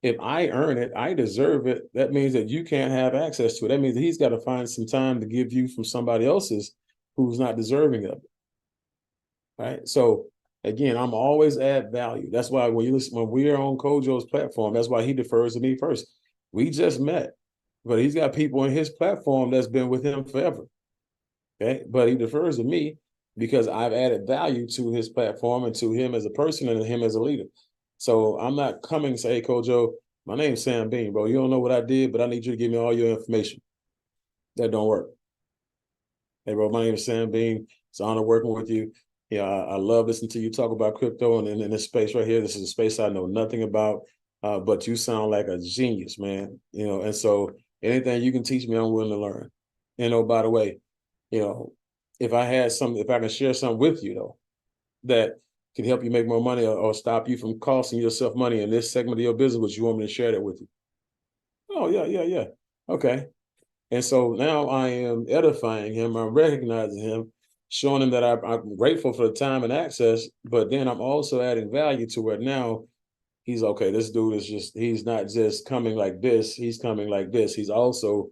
if I earn it, I deserve it. That means that you can't have access to it. That means that he's got to find some time to give you from somebody else's who's not deserving of it. Right. So again, I'm always add value. That's why when you listen, when we are on 𝐭𝐲𝐬's platform, that's why he defers to me first. We just met, but he's got people on his platform that's been with him forever. Okay. But he defers to me because I've added value to his platform and to him as a person and to him as a leader. So I'm not coming and say, hey, 𝐭𝐲, my name's Sam Bean, bro. You don't know what I did, but I need you to give me all your information. That don't work. Hey, bro, my name is Sam Bean. It's an honor working with you. Yeah, I love listening to you talk about crypto and in this space right here. This is a space I know nothing about, but you sound like a genius, man. You know, and so anything you can teach me, I'm willing to learn. And oh, by the way, you know, if I can share something with you though, that can help you make more money or stop you from costing yourself money in this segment of your business, would you want me to share that with you? Oh, yeah. Okay. And so now I am edifying him, I'm recognizing him, showing him that I'm grateful for the time and access, but then I'm also adding value to where now he's okay. This dude is he's not just coming like this, he's coming like this. He's also,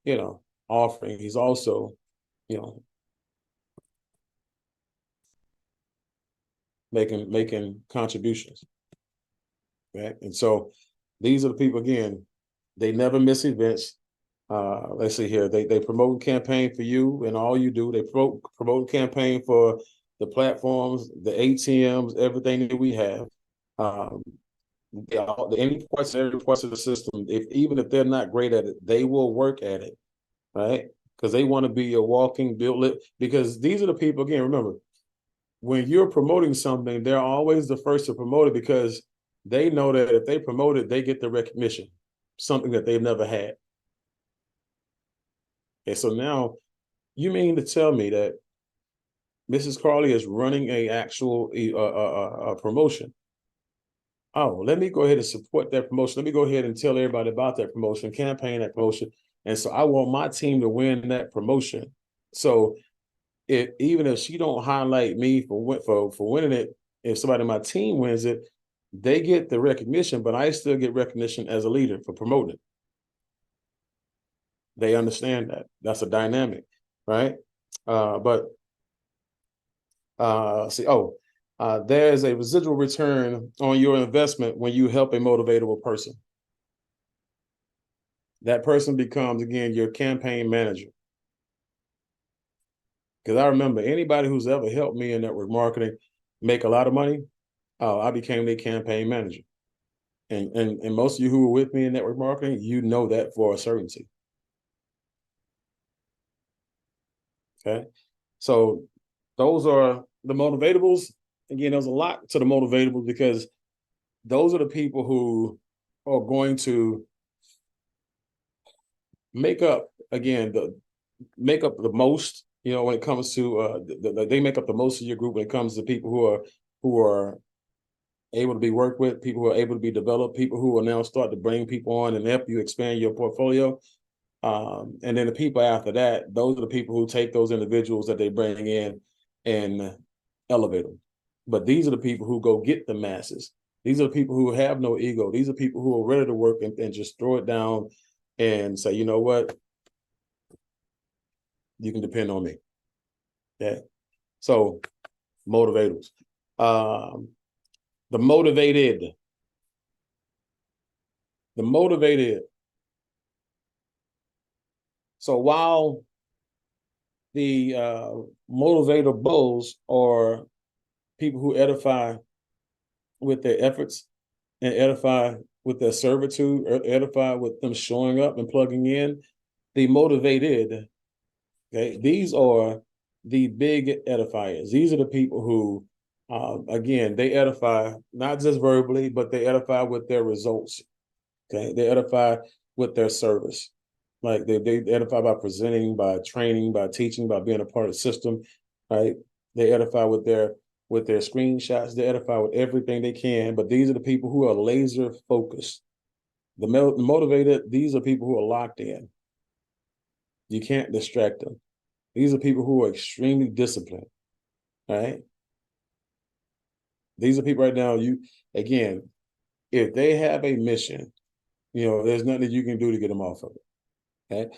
you know, offering, he's also, you know, making contributions. Right. And so these are the people, again, they never miss events. Let's see here. They promote and campaign for you and all you do. They promote and campaign for the platforms, the ATMs, everything that we have. Any parts, every parts of the system, even if they're not great at it, they will work at it, right? Because they want to be a walking build. Because these are the people, again, remember, when you're promoting something, they're always the first to promote it because they know that if they promote it, they get the recognition, something that they've never had. And so now you mean to tell me that Mrs. Carly is running a actual promotion? Oh, let me go ahead and support that promotion. Let me go ahead and tell everybody about that promotion, campaign that promotion. And so I want my team to win that promotion. So even if she don't highlight me for winning it, if somebody on my team wins it, they get the recognition, but I still get recognition as a leader for promoting it. They understand that. That's a dynamic, right? There's a residual return on your investment when you help a motivatable person. That person becomes, again, your campaign manager. Because I remember anybody who's ever helped me in network marketing make a lot of money, I became their campaign manager. And most of you who were with me in network marketing, you know that for a certainty. Okay. So those are the motivatables. Again, there's a lot to the motivatables because those are the people who are going to make up the most, you know, when it comes to they make up the most of your group when it comes to people who are able to be worked with, people who are able to be developed, people who will now start to bring people on and help you expand your portfolio. And then the people after that, those are the people who take those individuals that they bring in and elevate them. But these are the people who go get the masses. These are the people who have no ego. These are people who are ready to work and just throw it down and say, you know what? You can depend on me. Yeah. So motivators. The motivated. So while the motivator bulls are people who edify with their efforts and edify with their servitude, or edify with them showing up and plugging in, the motivated, okay, these are the big edifiers. These are the people who, again, they edify not just verbally, but they edify with their results. Okay, they edify with their service. Like they edify by presenting, by training, by teaching, by being a part of the system, right? They edify with their screenshots. They edify with everything they can. But these are the people who are laser focused. The motivated, these are people who are locked in. You can't distract them. These are people who are extremely disciplined, right? These are people right now, again, if they have a mission, there's nothing that you can do to get them off of it, okay?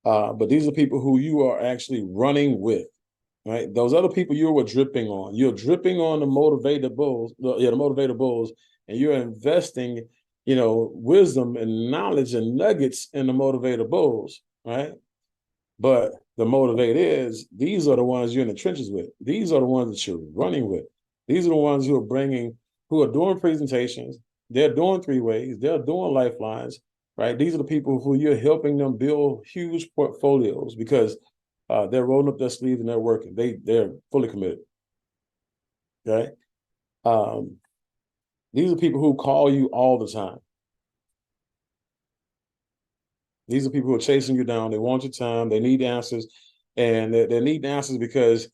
But these are people who you are actually running with, right? Those other people you were dripping on. You're dripping on the motivated bulls, the motivated bulls, and you're investing, wisdom and knowledge and nuggets in the motivated bulls, right? But the motivate is, these are the ones you're in the trenches with. These are the ones that you're running with. These are the ones who are doing presentations. They're doing 3-ways. They're doing lifelines, right? These are the people who you're helping them build huge portfolios because they're rolling up their sleeves and they're working. They're fully committed, okay? These are people who call you all the time. These are people who are chasing you down. They want your time. They need answers, and they need answers because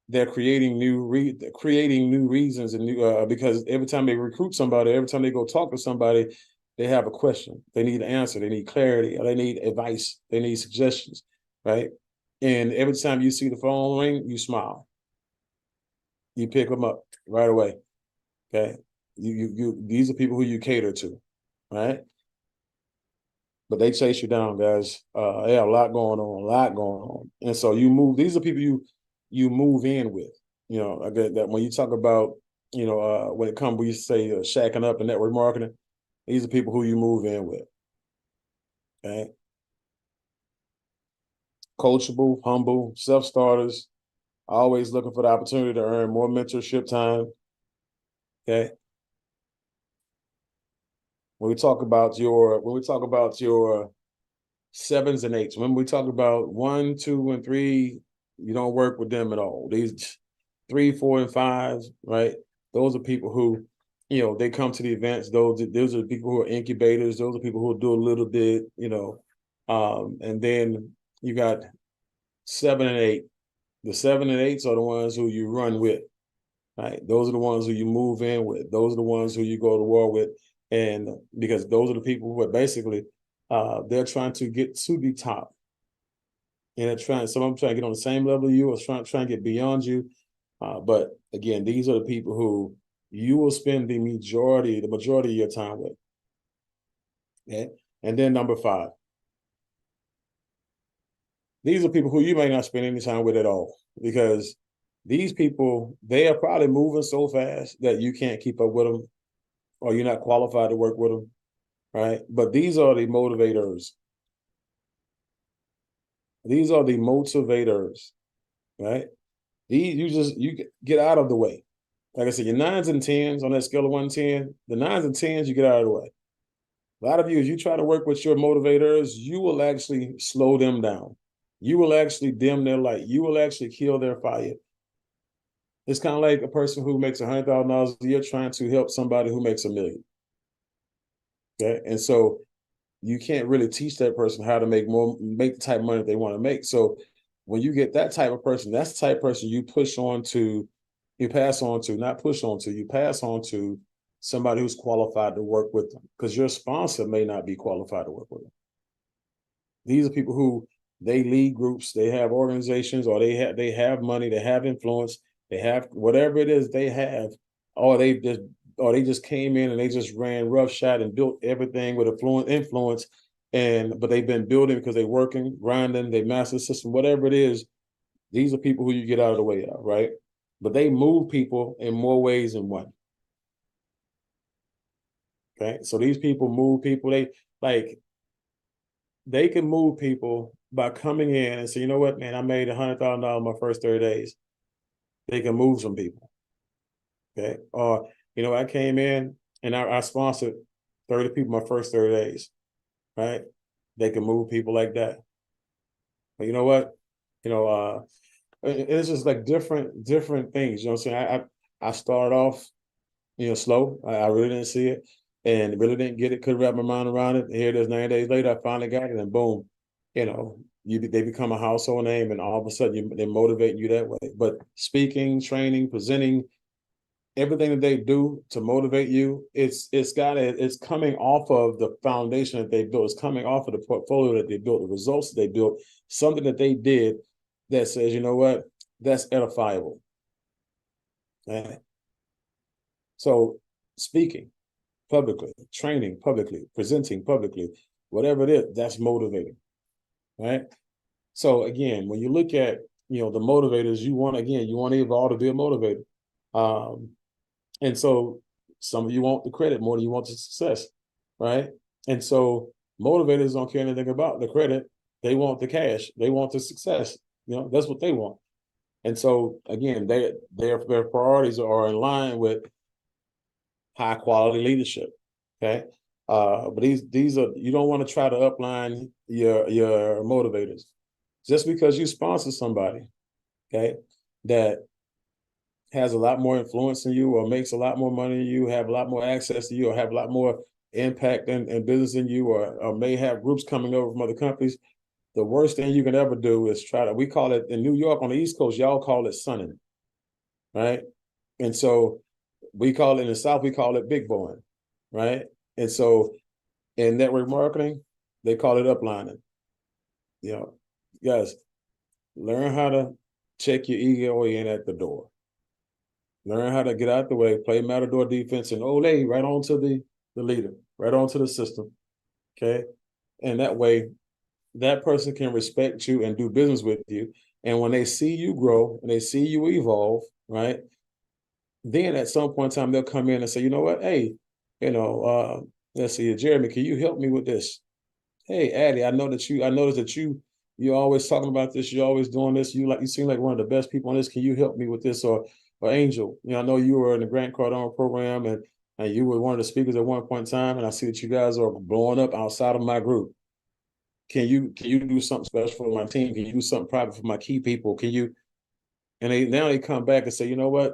they're creating new reasons and new because every time they recruit somebody, every time they go talk to somebody, they have a question. They need an answer. They need clarity. Or they need advice. They need suggestions, right? And every time you see the phone ring, you smile. You pick them up right away. Okay, these are people who you cater to, right? But they chase you down, guys. They have a lot going on, and so you move. These are people you move in with. I get that when you talk about, when it comes, we say shacking up and network marketing. These are people who you move in with. Okay, coachable, humble, self-starters, always looking for the opportunity to earn more mentorship time. Okay. When we talk about your 7s and 8s, when we talk about 1, 2, and 3, you don't work with them at all. These 3, 4, and 5s, right? Those are people who, they come to the events. Those are people who are incubators. Those are people who do a little bit, and then you got 7 and 8. The 7 and 8s are the ones who you run with, right? Those are the ones who you move in with. Those are the ones who you go to war with. And because those are the people who are basically, they're trying to get to the top. And some of them trying to get on the same level as you, or trying to get beyond you. But again, these are the people who you will spend the majority of your time with. Okay. And then number 5. These are people who you may not spend any time with at all, because these people, they are probably moving so fast that you can't keep up with them, or you're not qualified to work with them, right? But these are the motivators. These are the motivators, right? You get out of the way. Like I said, your 9s and 10s on that scale of 1 to 10, the 9s and 10s, you get out of the way. A lot of you, as you try to work with your motivators, you will actually slow them down. You will actually dim their light. You will actually kill their fire. It's kind of like a person who makes $100,000 a year trying to help somebody who makes $1 million. Okay, and so you can't really teach that person how to make the type of money they want to make. So when you get that type of person, that's the type of person you pass on to somebody who's qualified to work with them, because your sponsor may not be qualified to work with them. These are people who, they lead groups, they have organizations, or they have money, they have influence, they have whatever it is they have, or they just came in and they just ran roughshod and built everything with influence, but they've been building because they're working, grinding, they master the system, whatever it is. These are people who you get out of the way of, right? But they move people in more ways than one. Okay, so these people move people. They can move people by coming in and say, you know what, man, I made $100,000 my first 30 days. They can move some people. Okay. Or, I came in and I sponsored 30 people my first 30 days. Right. They can move people like that. But you know what? It's just like different things. You know what I'm saying? I started off, slow. I really didn't see it and really didn't get it. Couldn't wrap my mind around it. Here it is 90 days later, I finally got it, and boom, they become a household name, and all of a sudden they're motivating you that way. But speaking, training, presenting, everything that they do to motivate you, it's coming off of the foundation that they built. It's coming off of the portfolio that they built, the results that they built, something that they did that says, you know what, that's edifiable. Okay? So speaking publicly, training publicly, presenting publicly, whatever it is, that's motivating. Right. So again, when you look at, the motivators, you want evolve to be a motivator. And so some of you want the credit more than you want the success, right? And so motivators don't care anything about the credit. They want the cash. They want the success. That's what they want. And so again, their priorities are in line with high quality leadership. Okay. But these are, you don't want to try to upline your motivators. Just because you sponsor somebody, okay, that has a lot more influence than you, or makes a lot more money than you, have a lot more access to you, or have a lot more impact in business than you, or may have groups coming over from other companies, the worst thing you can ever do is we call it in New York on the East Coast, y'all call it sunning, right? And so we call it in the South, we call it big boying, right? And so in network marketing, they call it uplining. Guys, learn how to check your ego in at the door. Learn how to get out the way, play matador defense, and olay right on to the leader, right on to the system, okay? And that way, that person can respect you and do business with you. And when they see you grow and they see you evolve, right, then at some point in time, they'll come in and say, you know what, hey, let's see, Jeremy, can you help me with this? Hey, Addie, I noticed that you're always talking about this. You're always doing this. You seem like one of the best people on this. Can you help me with this? Or Angel, I know you were in the Grant Cardone program and you were one of the speakers at one point in time. And I see that you guys are blowing up outside of my group. Can you do something special for my team? Can you do something private for my key people? Can you? And they come back and say, you know what?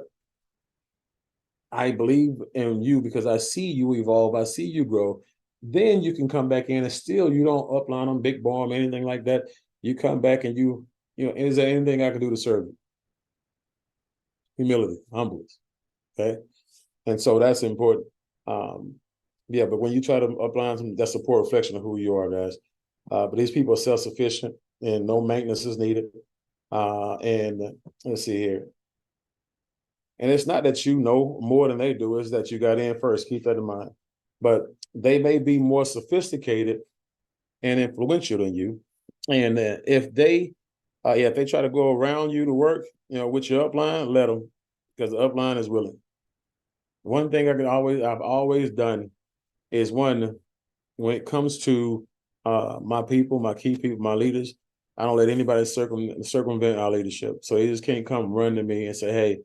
I believe in you because I see you evolve. I see you grow. Then you can come back in and still you don't upline them, big bomb, anything like that. You come back and is there anything I can do to serve you? Humility, humbleness. Okay. And so that's important. But when you try to upline them, that's a poor reflection of who you are, guys. But these people are self-sufficient and no maintenance is needed. And let's see here. And it's not that you know more than they do, it's that you got in first. Keep that in mind. But they may be more sophisticated and influential than you. And if they try to go around you to work, with your upline, let them, because the upline is willing. One thing I've always done is when it comes to my people, my key people, my leaders, I don't let anybody circumvent our leadership. So they just can't come run to me and say, hey,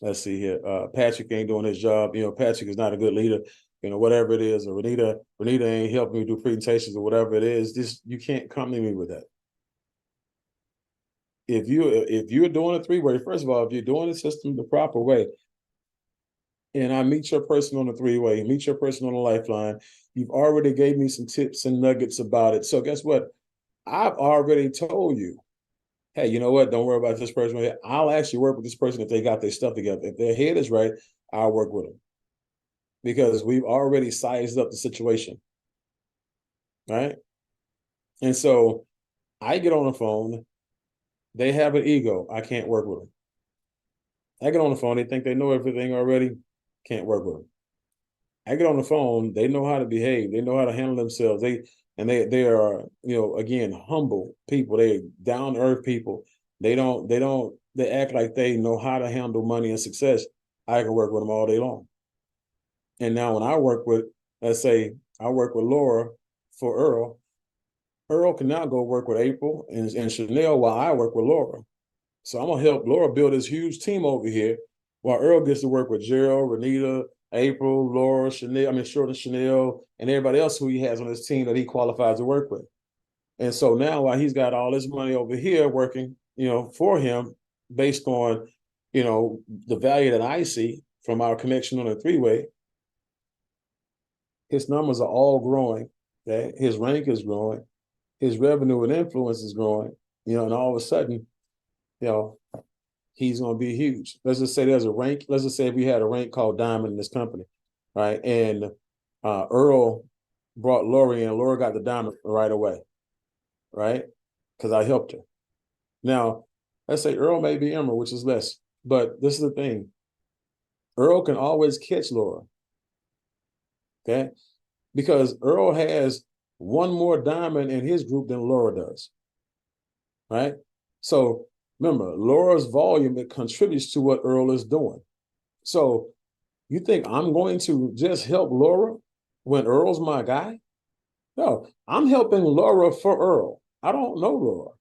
let's see here. Patrick ain't doing his job. Patrick is not a good leader. Whatever it is, or Renita ain't helping me do presentations or whatever it is. You can't come to me with that. If you're doing a three-way, first of all, if you're doing the system the proper way, and I meet your person on the three-way, meet your person on the lifeline, you've already gave me some tips and nuggets about it. So guess what? I've already told you, hey, you know what? Don't worry about this person. I'll actually work with this person if they got their stuff together. If their head is right, I'll work with them. Because we've already sized up the situation. Right? And so I get on the phone. They have an ego. I can't work with them. I get on the phone. They think they know everything already. Can't work with them. I get on the phone. They know how to behave. They know how to handle themselves. They are, again, humble people. They're down to earth people. They act like they know how to handle money and success. I can work with them all day long. And now when I work with, let's say I work with Laura for Earl, Earl can now go work with April and Chanel while I work with Laura. So I'm going to help Laura build this huge team over here while Earl gets to work with Gerald, Renita, April, Laura, Chanel, and everybody else who he has on his team that he qualifies to work with. And so now while he's got all this money over here working, for him based on, the value that I see from our connection on a three-way, his numbers are all growing. Okay? His rank is growing. His revenue and influence is growing, and all of a sudden, he's going to be huge. Let's just say there's a rank. Let's just say we had a rank called Diamond in this company, right? And Earl brought Lori in. Lori got the Diamond right away, right? Because I helped her. Now, let's say Earl may be Emerald, which is less. But this is the thing. Earl can always catch Laura, okay? Because Earl has one more diamond in his group than Laura does, right? So remember, Laura's volume, it contributes to what Earl is doing. So you think I'm going to just help Laura when Earl's my guy? No, I'm helping Laura for Earl. I don't know Laura.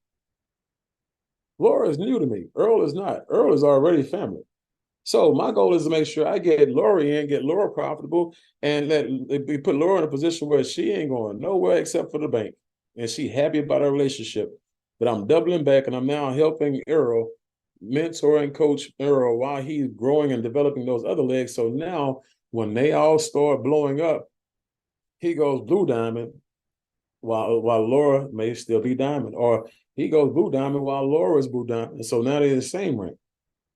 Laura is new to me. Earl is not. Earl is already family. So my goal is to make sure I get Lori in, get Laura profitable, and we put Laura in a position where she ain't going nowhere except for the bank. And she happy about our relationship. But I'm doubling back, and I'm now helping Earl, mentor and coach Earl while he's growing and developing those other legs. So now when they all start blowing up, he goes blue diamond while Laura may still be diamond. Or he goes blue diamond while Laura's blue diamond. So now they're the same rank,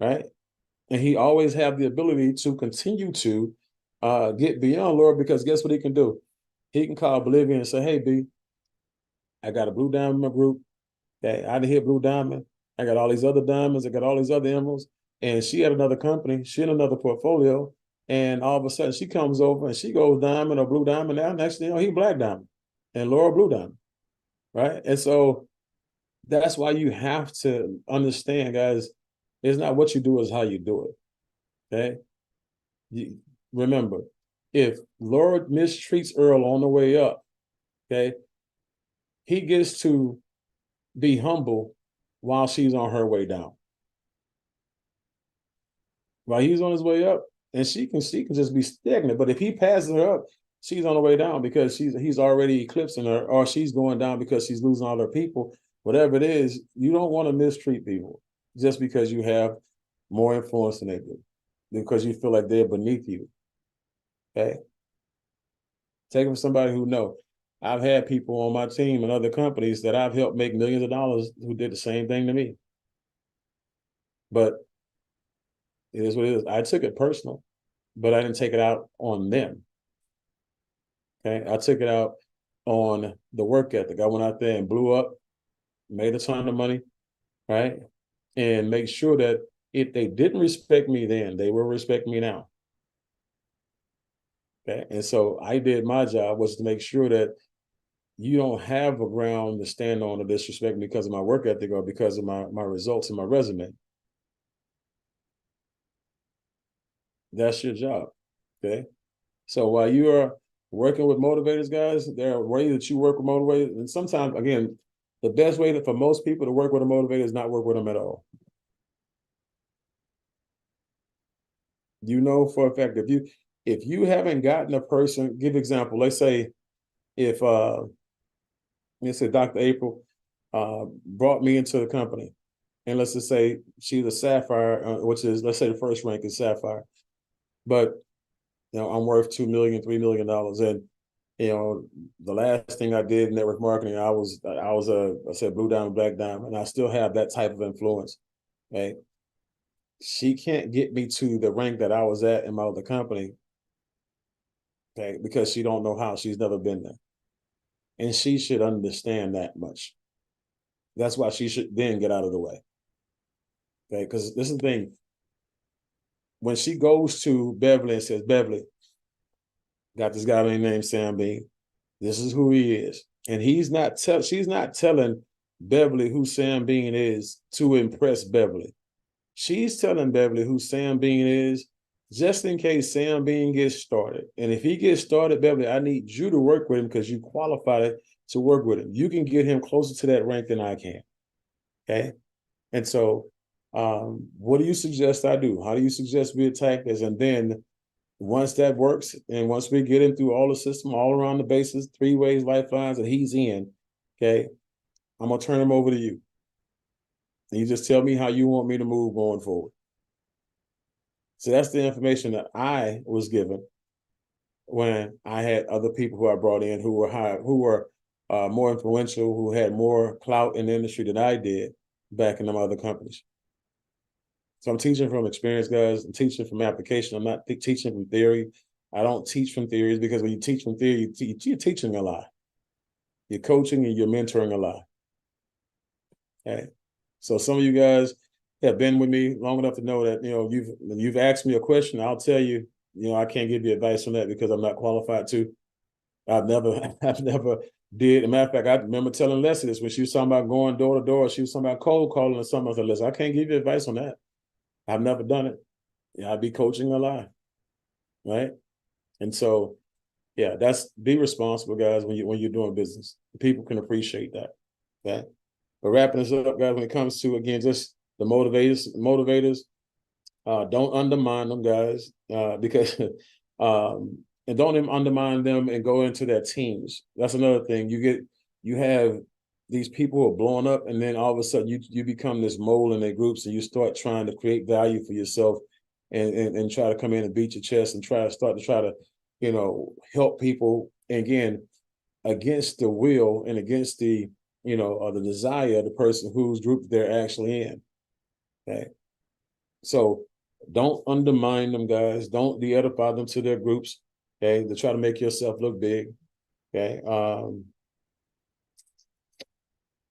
right? And he always have the ability to continue to get beyond Laura, because guess what he can do? He can call Bolivia and say, hey, B, I got a blue diamond in my group. Okay, I didn't hit blue diamond. I got all these other diamonds. I got all these other emeralds. And she had another company. She had another portfolio. And all of a sudden she comes over and she goes diamond or blue diamond. Now next thing you know, he black diamond and Laura blue diamond, right? And so that's why you have to understand, guys, it's not what you do, it's how you do it. Okay. Remember, if Laura mistreats Earl on the way up, okay, he gets to be humble while she's on her way down. While he's on his way up, and she can just be stagnant. But if he passes her up, she's on the way down because he's already eclipsing her, or she's going down because she's losing all her people. Whatever it is, you don't want to mistreat people just because you have more influence than they do, because you feel like they're beneath you. Okay. Take it from somebody who knows. I've had people on my team and other companies that I've helped make millions of dollars who did the same thing to me. But it is what it is. I took it personal, but I didn't take it out on them. Okay. I took it out on the work ethic. I went out there and blew up, made a ton of money, right? And make sure that if they didn't respect me then, they will respect me now. Okay. And so I did, my job was to make sure that you don't have a ground to stand on to disrespect me because of my work ethic or because of my results and my resume. That's your job. Okay. So while you are working with motivators, guys, there are ways that you work with motivators. And sometimes, again, the best way for most people to work with a motivator is not work with them at all. You know for a fact, if you haven't gotten a person, give example, let's say if let's say Dr. April brought me into the company, and let's just say she's a Sapphire, which is, let's say the first rank is Sapphire, but you know I'm worth $2 million, $3 million, and you know the last thing I did in network marketing, I said blue diamond, black diamond, and I still have that type of influence. Okay, she can't get me to the rank that I was at in my other company. Okay, because she don't know how. She's never been there. And she should understand that much. That's why she should then get out of the way. Okay, because this is the thing. When she goes to Beverly and says, Beverly, got this guy named Sam Bean. This is who he is. And she's not telling Beverly who Sam Bean is to impress Beverly. She's telling Beverly who Sam Bean is just in case Sam Bean gets started. And if he gets started, Beverly, I need you to work with him because you qualified to work with him. You can get him closer to that rank than I can. Okay. And so what do you suggest I do? How do you suggest we attack this? And then once that works, and once we get him through all the system, all around the bases, 3 ways, lifelines, and he's in, okay, I'm going to turn him over to you. And you just tell me how you want me to move going forward. So that's the information that I was given when I had other people who I brought in who were more influential, who had more clout in the industry than I did back in them other companies. So I'm teaching from experience, guys. I'm teaching from application. I'm not teaching from theory. I don't teach from theories, because when you teach from theory, you're teaching a lie. You're coaching and you're mentoring a lie. Okay. So some of you guys have been with me long enough to know that, you've asked me a question. I'll tell you, I can't give you advice on that because I'm not qualified to. I've never did. As a matter of fact, I remember telling Leslie this when she was talking about going door to door. She was talking about cold calling or something. I said, listen, I can't give you advice on that. I've never done it. I'd be coaching a lie, right? And so, yeah, be responsible, guys, when you're doing business. People can appreciate that. Okay. But wrapping this up, guys, when it comes to, again, just the motivators, don't undermine them, guys, because and don't even undermine them and go into their teams. That's another thing. You have these people who are blowing up, and then all of a sudden you become this mole in their groups, and you start trying to create value for yourself and try to come in and beat your chest and try to help people. And again, against the will and against the or the desire of the person whose group they're actually in. Okay. So don't undermine them, guys. Don't de-edify them to their groups. Okay. To try to make yourself look big. Okay.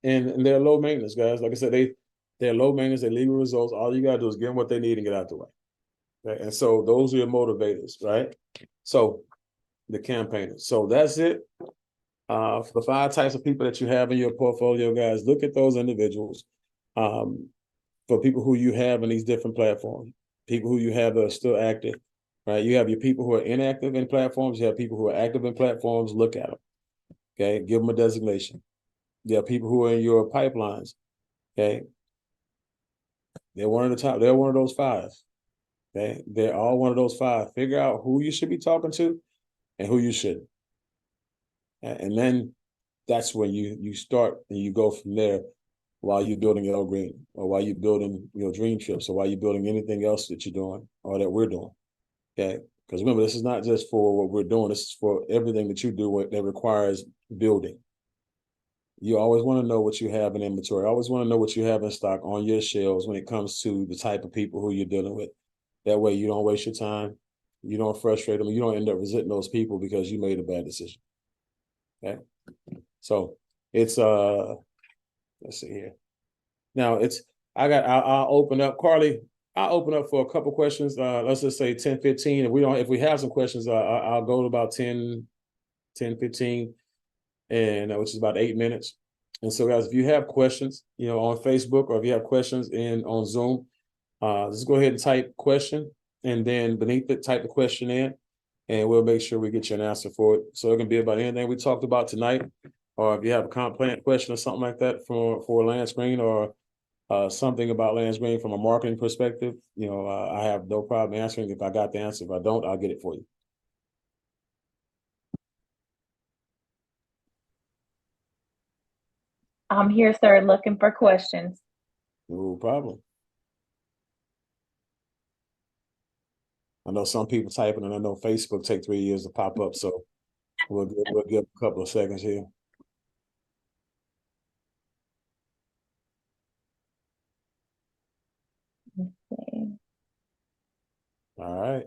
And they're low maintenance, guys. Like I said, they're low maintenance, they leave results. All you gotta do is give them what they need and get out the way. Okay. And so those are your motivators, right? So the campaigners. So that's it. For the 5 types of people that you have in your portfolio, guys, look at those individuals. For people who you have in these different platforms, people who you have that are still active, right? You have your people who are inactive in platforms. You have people who are active in platforms. Look at them, okay? Give them a designation. You have people who are in your pipelines, okay? They're one of the top. They're one of those 5, okay? They're all one of those 5. Figure out who you should be talking to and who you shouldn't. And then that's when you start and you go from there while you're building your green, or while you're building your dream trips, or while you're building anything else that you're doing or that we're doing. Okay. Because remember, this is not just for what we're doing, this is for everything that you do that requires building. You always want to know what you have in inventory. I always want to know what you have in stock on your shelves when it comes to the type of people who you're dealing with. That way you don't waste your time. You don't frustrate them. You don't end up resenting those people because you made a bad decision. Okay. So it's let's see here. Now I'll open up, Carly. I'll open up for a couple questions. Let's just say 10, 15. If we have some questions, I'll go to about 10, 15, and which is about 8 minutes. And so, guys, if you have questions, on Facebook, or if you have questions on Zoom, just go ahead and type question, and then beneath it, type the question in, and we'll make sure we get you an answer for it. So it can be about anything we talked about tonight, or if you have a comp plan question or something like that for Lance Green, or something about Lance Green from a marketing perspective, I have no problem answering if I got the answer. If I don't, I'll get it for you. I'm here, sir, looking for questions. No problem. I know some people typing, and I know Facebook take 3 years to pop up, so we'll give a couple of seconds here. Okay. All right.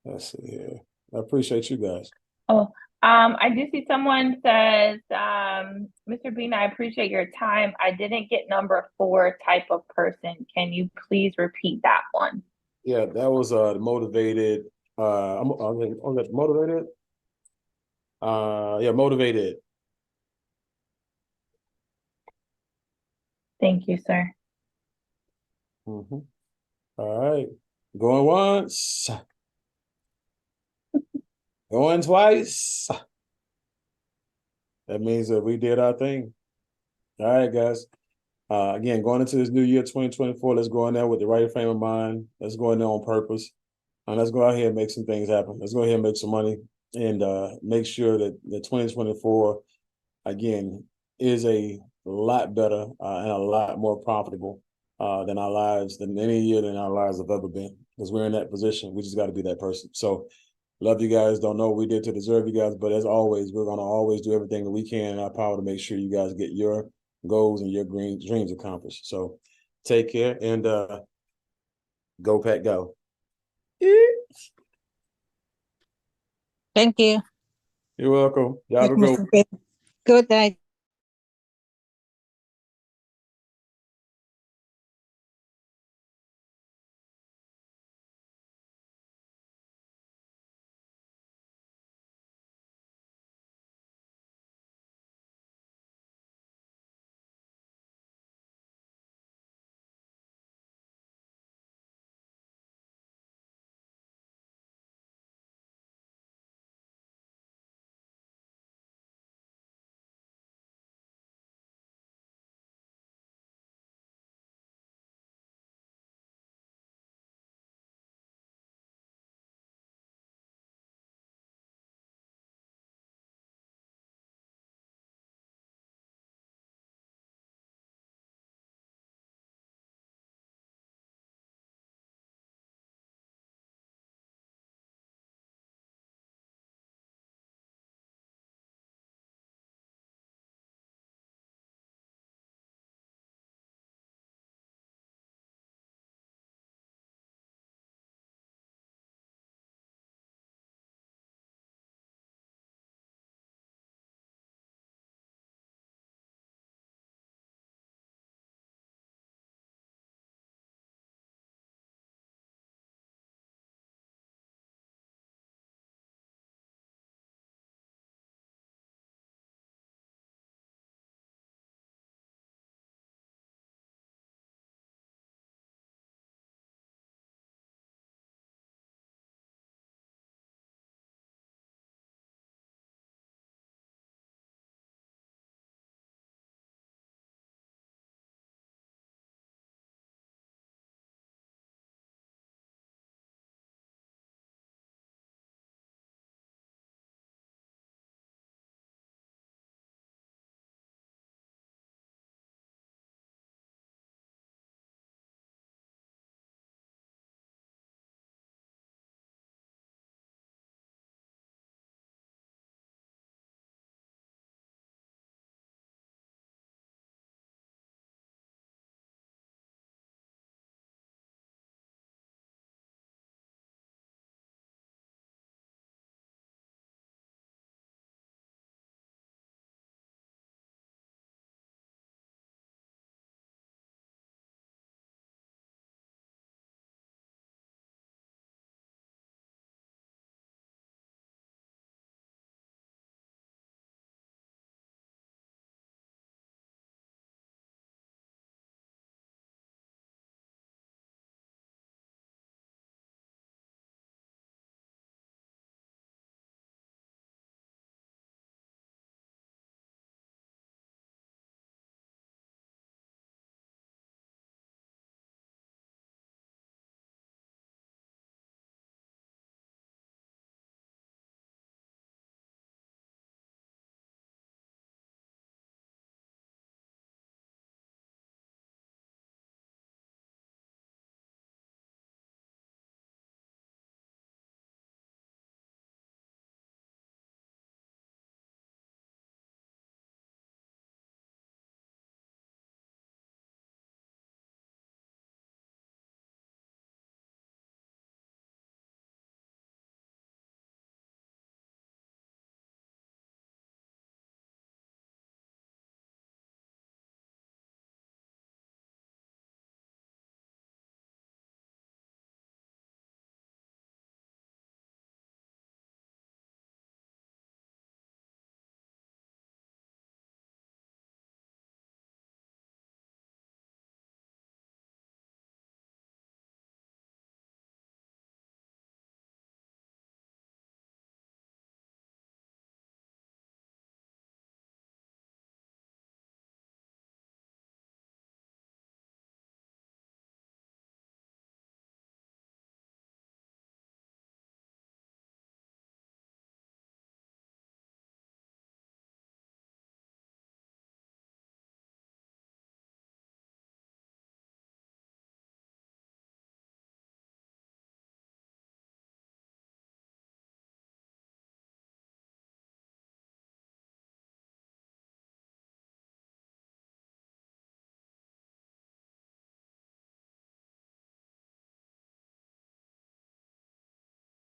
Let's see here. I appreciate you guys. Oh, I do see someone says, Mr. Bean, I appreciate your time. I didn't get number 4 type of person. Can you please repeat that one? Yeah, that was motivated. I'm motivated. Yeah, motivated. Thank you, sir. Mm-hmm. All right. Going once. Going twice. That means that we did our thing. All right, guys. Again, going into this new year, 2024, let's go in there with the right frame of mind. Let's go in there on purpose. And let's go out here and make some things happen. Let's go ahead and make some money, and make sure that the 2024, again, is a lot better and a lot more profitable than any year than our lives have ever been. Because we're in that position. We just got to be that person. So love you guys. Don't know what we did to deserve you guys, but as always, we're going to always do everything that we can in our power to make sure you guys get your goals and your dreams accomplished. So take care, and Go Pack Go. Thank you. You're welcome. Y'all have a good one. Good night.